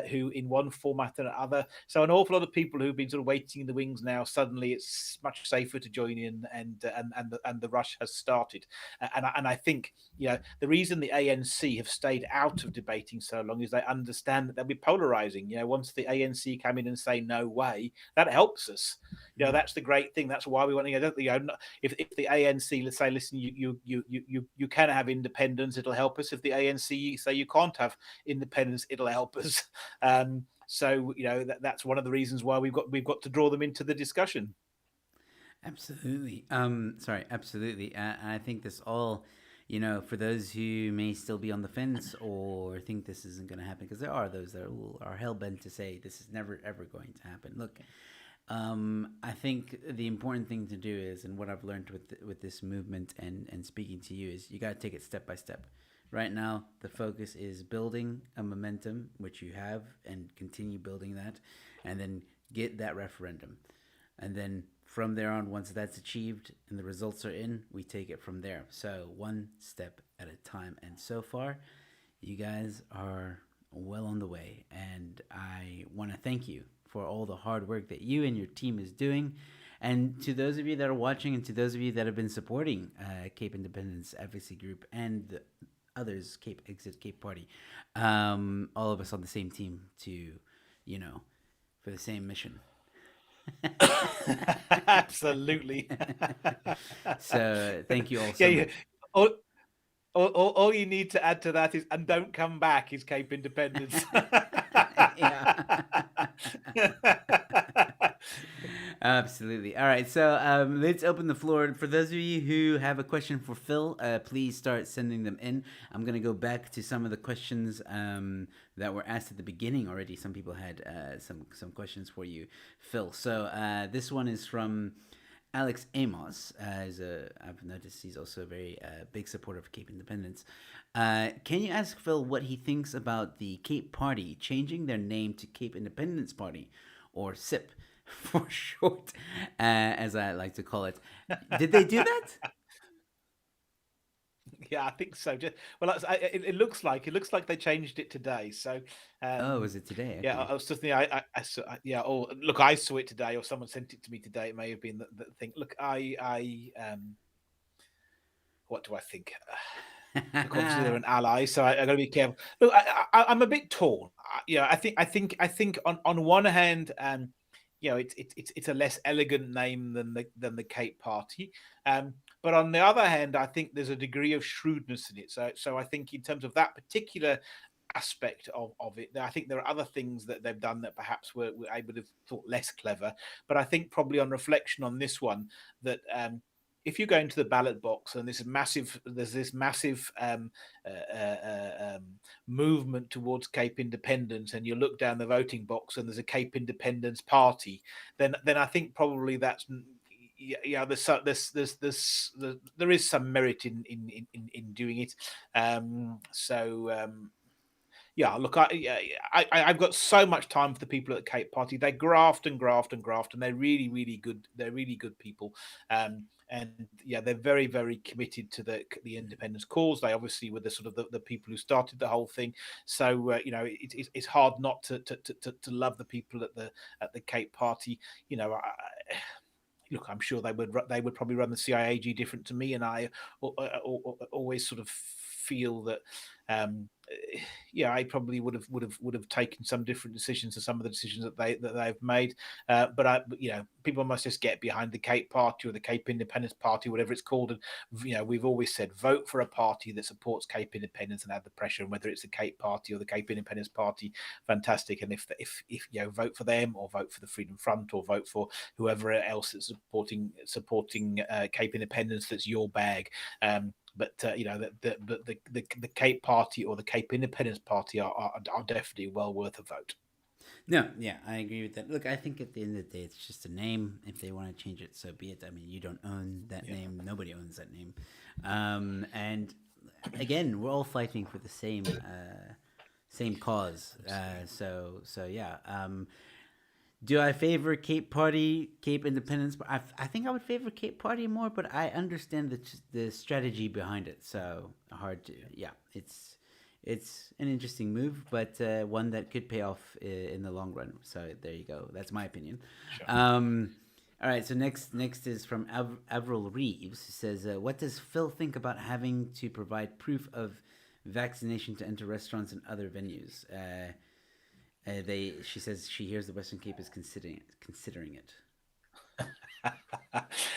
who, in one format or another. So an awful lot of people who've been sort of waiting in the wings now, suddenly it's much safer to join in, and the rush has started. And I think the reason the ANC have stayed out of debating so long is they understand that they'll be polarizing. Once the ANC come in and say no way, that helps us. That's the great thing. That's why we want if the ANC, let's say, listen, you can have independence, it'll help us. If the ANC say you can't have independence, it'll help us. So that's one of the reasons why we've got to draw them into the discussion. Absolutely. Sorry, absolutely. I think this all, for those who may still be on the fence or think this isn't going to happen, because there are those that are hell bent to say this is never ever going to happen. Look, I think the important thing to do is, and what I've learned with this movement and speaking to you, is you got to take it step by step. Right now, the focus is building a momentum, which you have, and continue building that, and then get that referendum. And then from there on, once that's achieved and the results are in, we take it from there. So one step at a time. And so far, you guys are well on the way. And I want to thank you for all the hard work that you and your team is doing. And to those of you that are watching, and to those of you that have been supporting Cape Independence Advocacy Group and the others, Cape Exit, Cape Party, all of us on the same team to, for the same mission. Absolutely. So thank you all Yeah, so yeah. much. All, all you need to add to that is, and don't come back, is Cape Independence. Yeah. Absolutely. All right. So let's open the floor. For those of you who have a question for Phil, please start sending them in. I'm going to go back to some of the questions that were asked at the beginning already. Some people had some questions for you, Phil. So this one is from Alex Amos. I've noticed he's also a very big supporter of Cape Independence. Can you ask Phil what he thinks about the Cape Party changing their name to Cape Independence Party, or SIP for short, as I like to call it? Did they do that? Yeah, I think so. Well, it looks like they changed it today. So, Oh, was it today? yeah, Okay. I was just thinking, yeah. Or look, I saw it today, or someone sent it to me today. It may have been the thing. Look, what do I think? Look, obviously they're an ally, so I got to be careful. Look, I'm a bit torn. I think on one hand, it's a less elegant name than the Cape Party, but on the other hand, I think there's a degree of shrewdness in it. So I think in terms of that particular aspect of it, I think there are other things that they've done that perhaps I would have thought less clever. But I think probably on reflection on this one, that if you go into the ballot box and there's this massive movement towards Cape Independence, and you look down the voting box and there's a Cape Independence Party, then I think probably that's, yeah, there is some merit in doing it. Yeah, look, I've got so much time for the people at the Cape Party. They graft and graft and graft, and they're really, really good. They're really good people. And yeah, they're very, very committed to the independence cause. They obviously were the sort of the people who started the whole thing. So it's hard not to love the people at the Cape Party. Look, I'm sure they would probably run the CIAG different to me, and I always sort of feel that, yeah, I probably would have taken some different decisions to some of the decisions that they've made. But people must just get behind the Cape Party or the Cape Independence Party, whatever it's called. And we've always said, vote for a party that supports Cape Independence and add the pressure. And whether it's the Cape Party or the Cape Independence Party, fantastic. And if vote for them, or vote for the Freedom Front, or vote for whoever else is supporting Cape Independence, that's your bag. But the Cape Party or the Cape Independence Party are definitely well worth a vote. No, yeah, I agree with that. Look, I think at the end of the day, it's just a name. If they want to change it, so be it. I mean, you don't own that Yeah, name. Nobody owns that name. And again, we're all fighting for the same cause. absolutely. So yeah. Do I favor Cape Party, Cape Independence? I think I would favor Cape Party more, but I understand the strategy behind it. So hard to, yeah, it's an interesting move, but one that could pay off in the long run. So there you go. That's my opinion. Sure. All right. So next is from Avril Reeves, who says, "What does Phil think about having to provide proof of vaccination to enter restaurants and other venues?" She says she hears the Western Cape is considering it.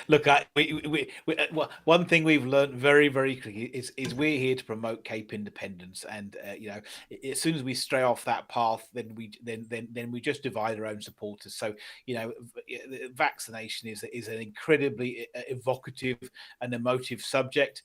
Look, one thing we've learned very, very quickly is we're here to promote Cape Independence, and as soon as we stray off that path, then we just divide our own supporters. So vaccination is an incredibly evocative and emotive subject.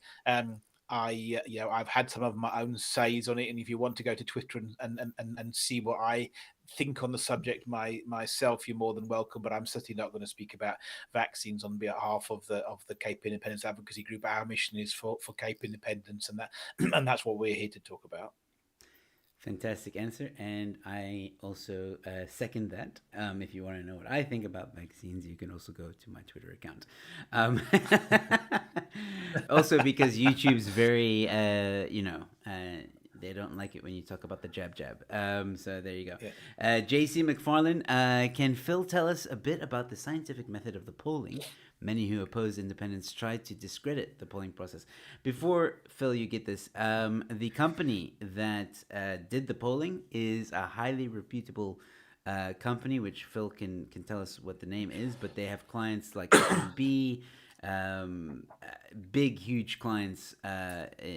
I've had some of my own says on it, and if you want to go to Twitter and see what I think on the subject myself, you're more than welcome. But I'm certainly not going to speak about vaccines on behalf of the Cape Independence Advocacy Group. Our mission is for Cape Independence, and that's what we're here to talk about. Fantastic answer, and I also second that. If you want to know what I think about vaccines, you can also go to my Twitter account. Um, Also, because YouTube's very, they don't like it when you talk about the jab. So there you go. Yeah. JC McFarlane, can Phil tell us a bit about the scientific method of the polling? Many who oppose independence tried to discredit the polling process. Before, Phil, you get this, the company that did the polling is a highly reputable company, which Phil can tell us what the name is, but they have clients like FNB, big, huge clients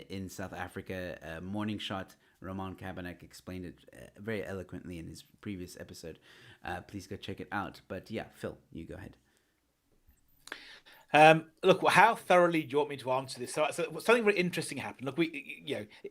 in South Africa. Morning Shot, Roman Kabanek explained it very eloquently in his previous episode. Please go check it out. But yeah, Phil, you go ahead. Look, how thoroughly do you want me to answer this? So something very interesting happened. Look,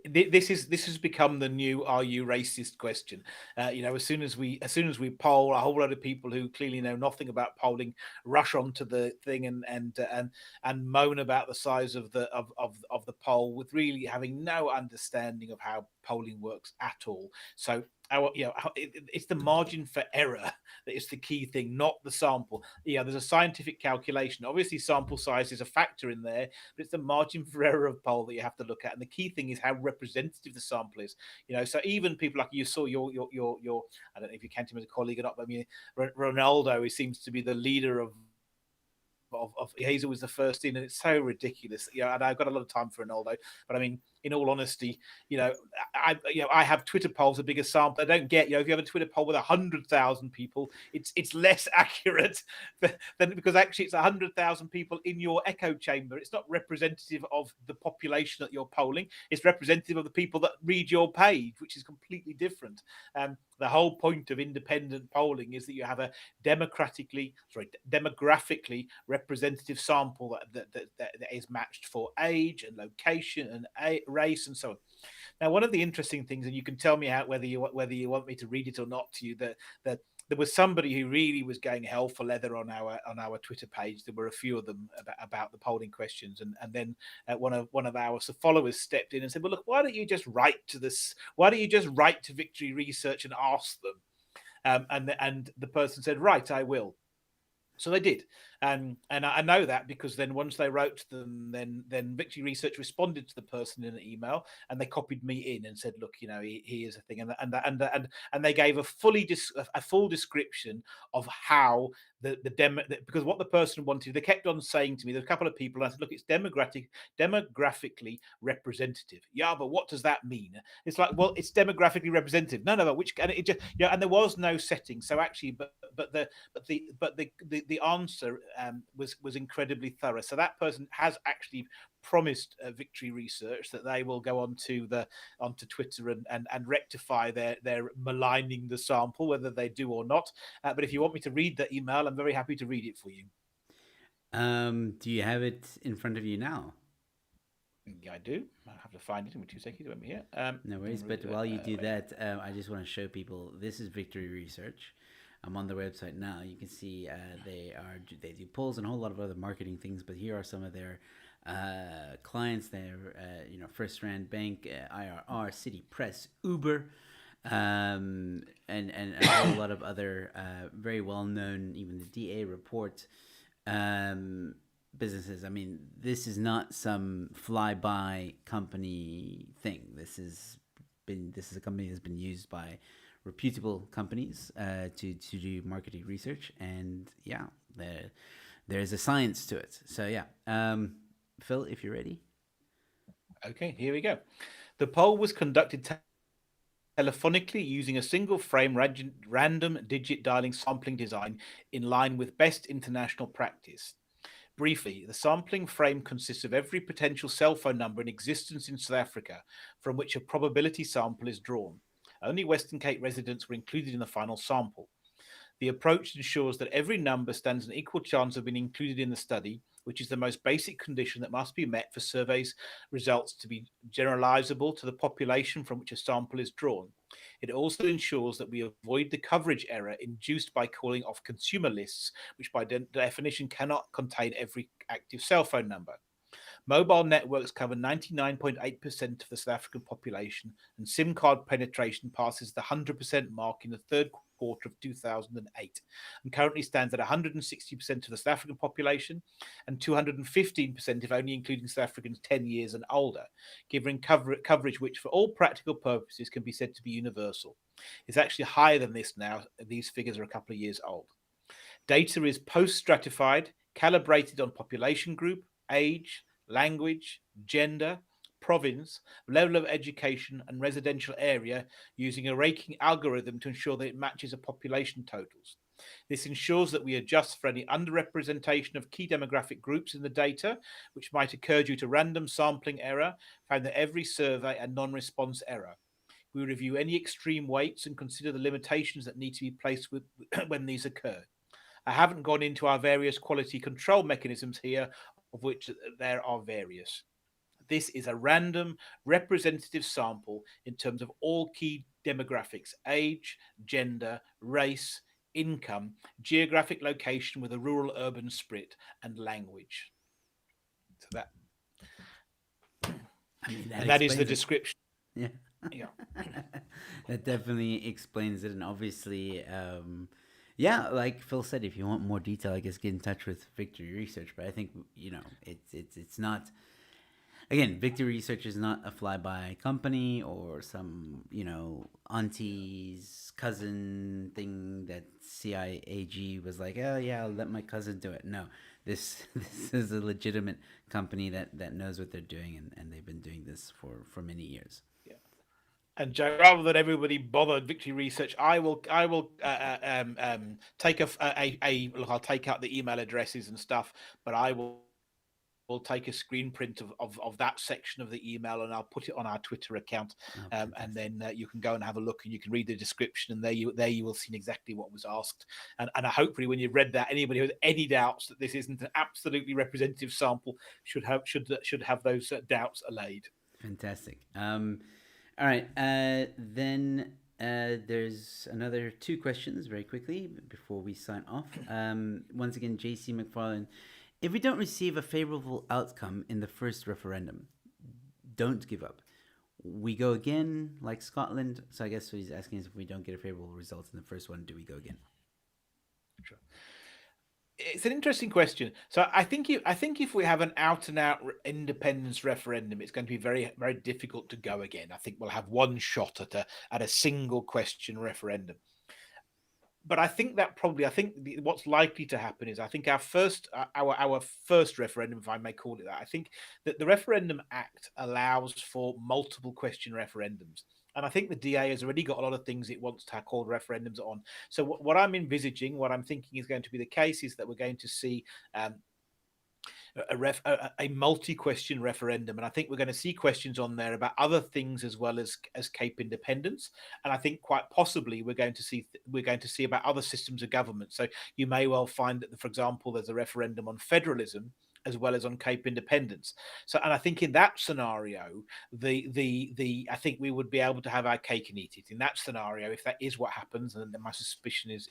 this has become the new "Are you racist?" question. As soon as we poll, a whole lot of people who clearly know nothing about polling rush onto the thing and moan about the size of the poll, with really having no understanding of how polling works at all. So it's the margin for error that is the key thing, not the sample. Yeah, there's a scientific calculation. Obviously, sample size is a factor in there, but it's the margin for error of poll that you have to look at. And the key thing is how representative the sample is. So even people like you saw your I don't know if you count him as a colleague or not, but I mean Ronaldo, he seems to be the leader of Hazel was the first in, and it's so ridiculous. And I've got a lot of time for Ronaldo, but I mean, in all honesty, I have Twitter polls a bigger sample. I don't get, if you have a Twitter poll with 100,000 people, it's less accurate than because actually it's 100,000 people in your echo chamber. It's not representative of the population that you're polling. It's representative of the people that read your page, which is completely different. The whole point of independent polling is that you have a demographically representative sample that is matched for age and location and race and so on. Now, one of the interesting things, and you can tell me whether you want me to read it or not to you, that there was somebody who really was going hell for leather on our Twitter page. There were a few of them about the polling questions, and then one of our followers stepped in and said, "Well, look, why don't you just write to this? Why don't you just write to Victory Research and ask them?" And the person said, "Right, I will." So they did, and I know that because then once they wrote to them, then Victory Research responded to the person in an email, and they copied me in and said, "Look, he is a thing," and they gave a full description of how because what the person wanted, they kept on saying to me, there's a couple of people, and I said, "Look, it's demographically representative." Yeah, but what does that mean? It's like, well, it's demographically representative. No, which, and it just and there was no setting. So actually, but the answer was incredibly thorough. So that person has actually promised Victory Research that they will go onto Twitter and rectify their maligning the sample, whether they do or not. But if you want me to read the email, I'm very happy to read it for you. Do you have it in front of you now? Yeah, I do. I have to find it in 2 seconds. Let me here. No worries. But while you do that, I just want to show people this is Victory Research. I'm on their website now. You can see they do polls and a whole lot of other marketing things. But here are some of their clients. Their First Rand Bank, IRR, City Press, Uber, and a whole lot of other very well known, even the DA report. Businesses. I mean, this is not some fly-by company thing. This is a company that's been used by reputable companies to do marketing research, and yeah, there's a science to it. So yeah, Phil, if you're ready. Okay, here we go. The poll was conducted telephonically using a single frame random digit dialing sampling design in line with best international practice. Briefly, the sampling frame consists of every potential cell phone number in existence in South Africa from which a probability sample is drawn. Only Western Cape residents were included in the final sample. The approach ensures that every number stands an equal chance of being included in the study, which is the most basic condition that must be met for surveys results to be generalizable to the population from which a sample is drawn. It also ensures that we avoid the coverage error induced by calling off consumer lists, which by definition cannot contain every active cell phone number. Mobile networks cover 99.8% of the South African population, and SIM card penetration passes the 100% mark in the third quarter of 2008 and currently stands at 160% of the South African population and 215% if only including South Africans 10 years and older, giving coverage which for all practical purposes can be said to be universal. It's actually higher than this now. These figures are a couple of years old. Data is post-stratified, calibrated on population group, age, language, gender, province, level of education, and residential area using a ranking algorithm to ensure that it matches the population totals. This ensures that we adjust for any underrepresentation of key demographic groups in the data, which might occur due to random sampling error found at every survey and non-response error. We review any extreme weights and consider the limitations that need to be placed with, when these occur. I haven't gone into our various quality control mechanisms here, of which there are various. This is a random representative sample in terms of all key demographics: age, gender, race, income, geographic location with a rural urban split, and language. So that, I mean, that and that is the explains it. description. Yeah. Yeah. That definitely explains it. And obviously, yeah, like Phil said, if you want more detail, I guess get in touch with Victory Research. But I think, it's not, again, Victory Research is not a fly-by company or some, auntie's cousin thing that CIAG was like, oh yeah, I'll let my cousin do it. No, this this is a legitimate company that knows what they're doing, and they've been doing this for many years. Yeah. And Joe, rather than everybody bother Victory Research, I will take look. I'll take out the email addresses and stuff, but I will take a screen print of that section of the email, and I'll put it on our Twitter account, Oh, and fantastic. then you can go and have a look, and you can read the description, and there you will see exactly what was asked. And hopefully, when you've read that, anybody who has any doubts that this isn't an absolutely representative sample should have those doubts allayed. Fantastic. All right. Then there's another two questions very quickly before we sign off. Once again, JC McFarlane. If we don't receive a favorable outcome in the first referendum, don't give up. We go again, like Scotland. So I guess what he's asking is, if we don't get a favorable result in the first one, do we go again? Sure. It's an interesting question. So I think if we have an out and out independence referendum, it's going to be very very difficult to go again. I think we'll have one shot at a single question referendum. But I think what's likely to happen is, I think our first referendum, if I may call it that, I think that the Referendum Act allows for multiple question referendums. And I think the DA has already got a lot of things it wants to call referendums on. So what I'm envisaging, what I'm thinking is going to be the case, is that we're going to see um, a multi-question referendum, and I think we're going to see questions on there about other things as well as Cape independence, and I think quite possibly we're going to see about other systems of government. So you may well find that, for example, there's a referendum on federalism as well as on Cape independence. So, and I think in that scenario, the I think we would be able to have our cake and eat it. In that scenario, if that is what happens, and my suspicion is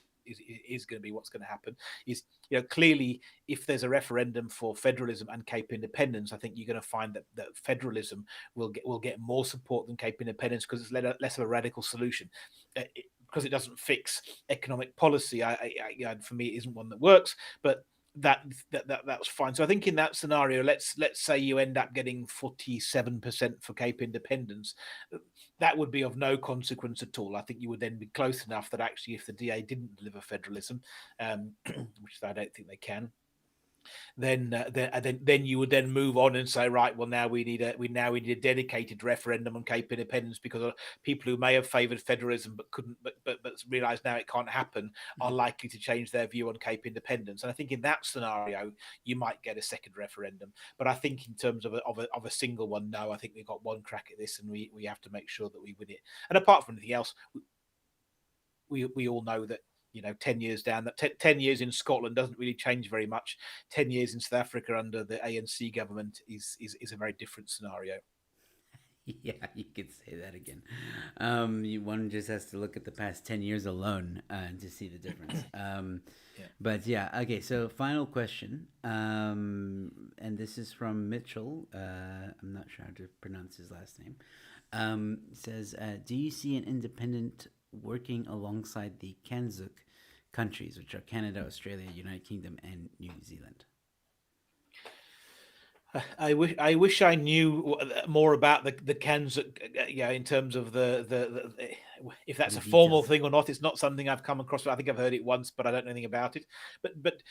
going to be what's going to happen, is, clearly, if there's a referendum for federalism and Cape independence, I think you're going to find that federalism will get more support than Cape independence, because it's less of a radical solution. Because it doesn't fix economic policy. For me, it isn't one that works, but that's fine. So I think in that scenario, let's say you end up getting 47% for Cape independence, that would be of no consequence at all. I think you would then be close enough that actually, if the DA didn't deliver federalism, which I don't think they can, then you would then move on and say, right, well, now we need a dedicated referendum on Cape independence, because people who may have favoured federalism but couldn't but realise now it can't happen are likely to change their view on Cape independence. And I think in that scenario you might get a second referendum. But I think in terms of a single one, no, I think we've got one crack at this, and we have to make sure that we win it. And apart from anything else, we all know that 10 years down, that 10 years in Scotland doesn't really change very much. 10 years in South Africa under the ANC government is a very different scenario. Yeah, you could say that again. One just has to look at the past 10 years alone to see the difference. Yeah. But yeah, okay, so final question. And this is from Mitchell. I'm not sure how to pronounce his last name. Says, do you see an independent working alongside the Kanzuk countries, which are Canada, Australia, United Kingdom, and New Zealand? I wish I knew more about the cans, in terms of if that's The a formal details. thing or not. It's not something I've come across. I think I've heard it once, but I don't know anything about it. But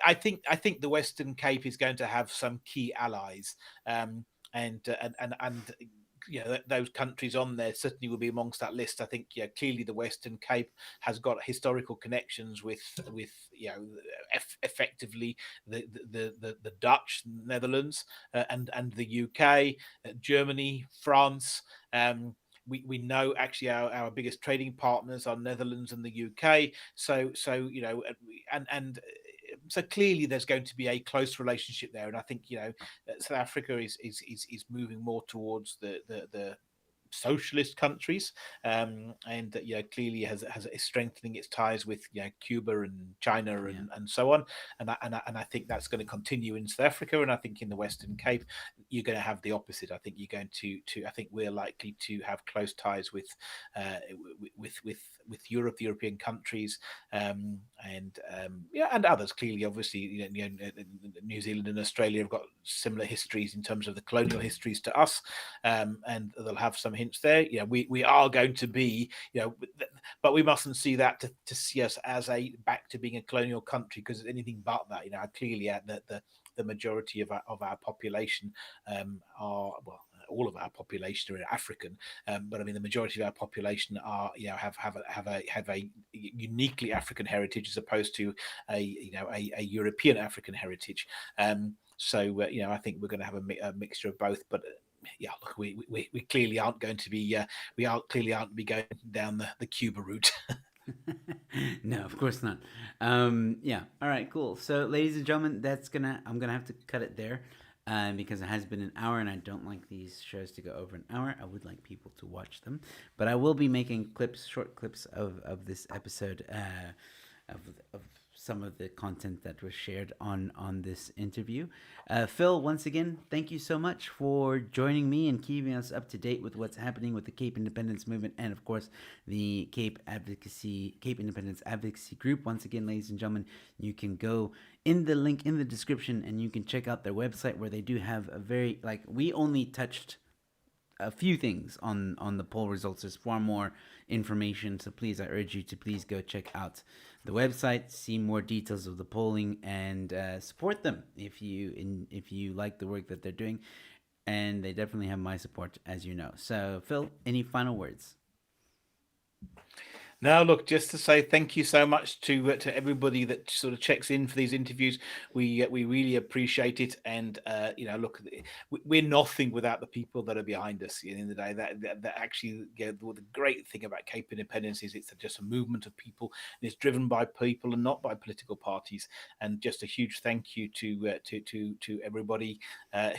I think the Western Cape is going to have some key allies. And those countries on there certainly will be amongst that list. I think clearly the Western Cape has got historical connections with effectively the Dutch Netherlands, and the UK, Germany, France. We know actually our biggest trading partners are Netherlands and the UK. So clearly there's going to be a close relationship there, and I think South Africa is moving more towards the socialist countries, and clearly is strengthening its ties with Cuba and China Yeah. and so on, and I think that's going to continue in South Africa, and I think in the Western Cape you're going to have the opposite. I think you're going to I think we're likely to have close ties uh, with Europe, the European countries, and others. Clearly, obviously, New Zealand and Australia have got similar histories in terms of the colonial histories to us, and they'll have some hints there. We are going to be, but we mustn't see that to see us as a back to being a colonial country, because it's anything but that. Clearly, the majority of our population are, well, all of our population are African, but I mean the majority of our population are have a uniquely African heritage, as opposed to a European African heritage. I think we're going to have a mixture of both, but look, we clearly aren't going to be aren't going down the Cuba route. No, of course not. Yeah. All right. Cool. So, ladies and gentlemen, I'm gonna have to cut it there, because it has been an hour, and I don't like these shows to go over an hour. I would like people to watch them, but I will be making short clips of this episode, of some of the content that was shared on this interview. Phil, once again, thank you so much for joining me and keeping us up to date with what's happening with the Cape Independence Movement, and of course the Cape Independence Advocacy Group. Once again, ladies and gentlemen, you can go in the link in the description and you can check out their website, where they do have a very, like, we only touched a few things on the poll results. There's far more information, so please, I urge you to please go check out the website, see more details of the polling, and support them if you like the work that they're doing. And they definitely have my support, as you know. So, Phil, any final words? Now, look, just to say thank you so much to everybody that sort of checks in for these interviews. We really appreciate it, and look, we're nothing without the people that are behind us. At the end of the day, that actually, the great thing about Cape Independence is it's just a movement of people, and it's driven by people and not by political parties. And just a huge thank you to everybody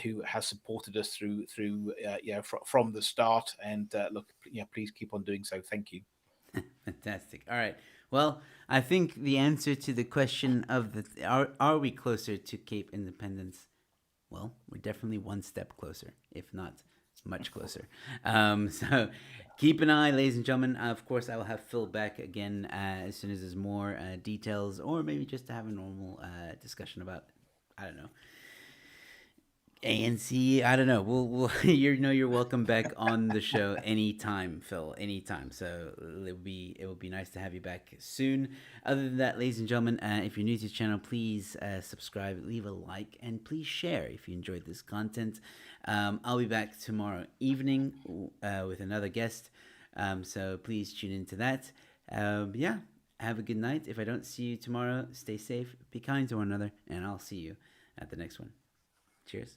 who has supported us from the start. And look, please keep on doing so. Thank you. Fantastic. All right. Well, I think the answer to the question of are we closer to Cape Independence? Well, we're definitely one step closer, if not much closer. So keep an eye, ladies and gentlemen. Of course, I will have Phil back again as soon as there's more details, or maybe just to have a normal discussion about, I don't know, ANC. I don't know. We'll you're welcome back on the show anytime, Phil. Anytime. So it will be nice to have you back soon. Other than that, ladies and gentlemen, if you're new to the channel, please subscribe, leave a like, and please share if you enjoyed this content. I'll be back tomorrow evening with another guest. So please tune into that. Yeah. Have a good night. If I don't see you tomorrow, stay safe, be kind to one another, and I'll see you at the next one. Cheers.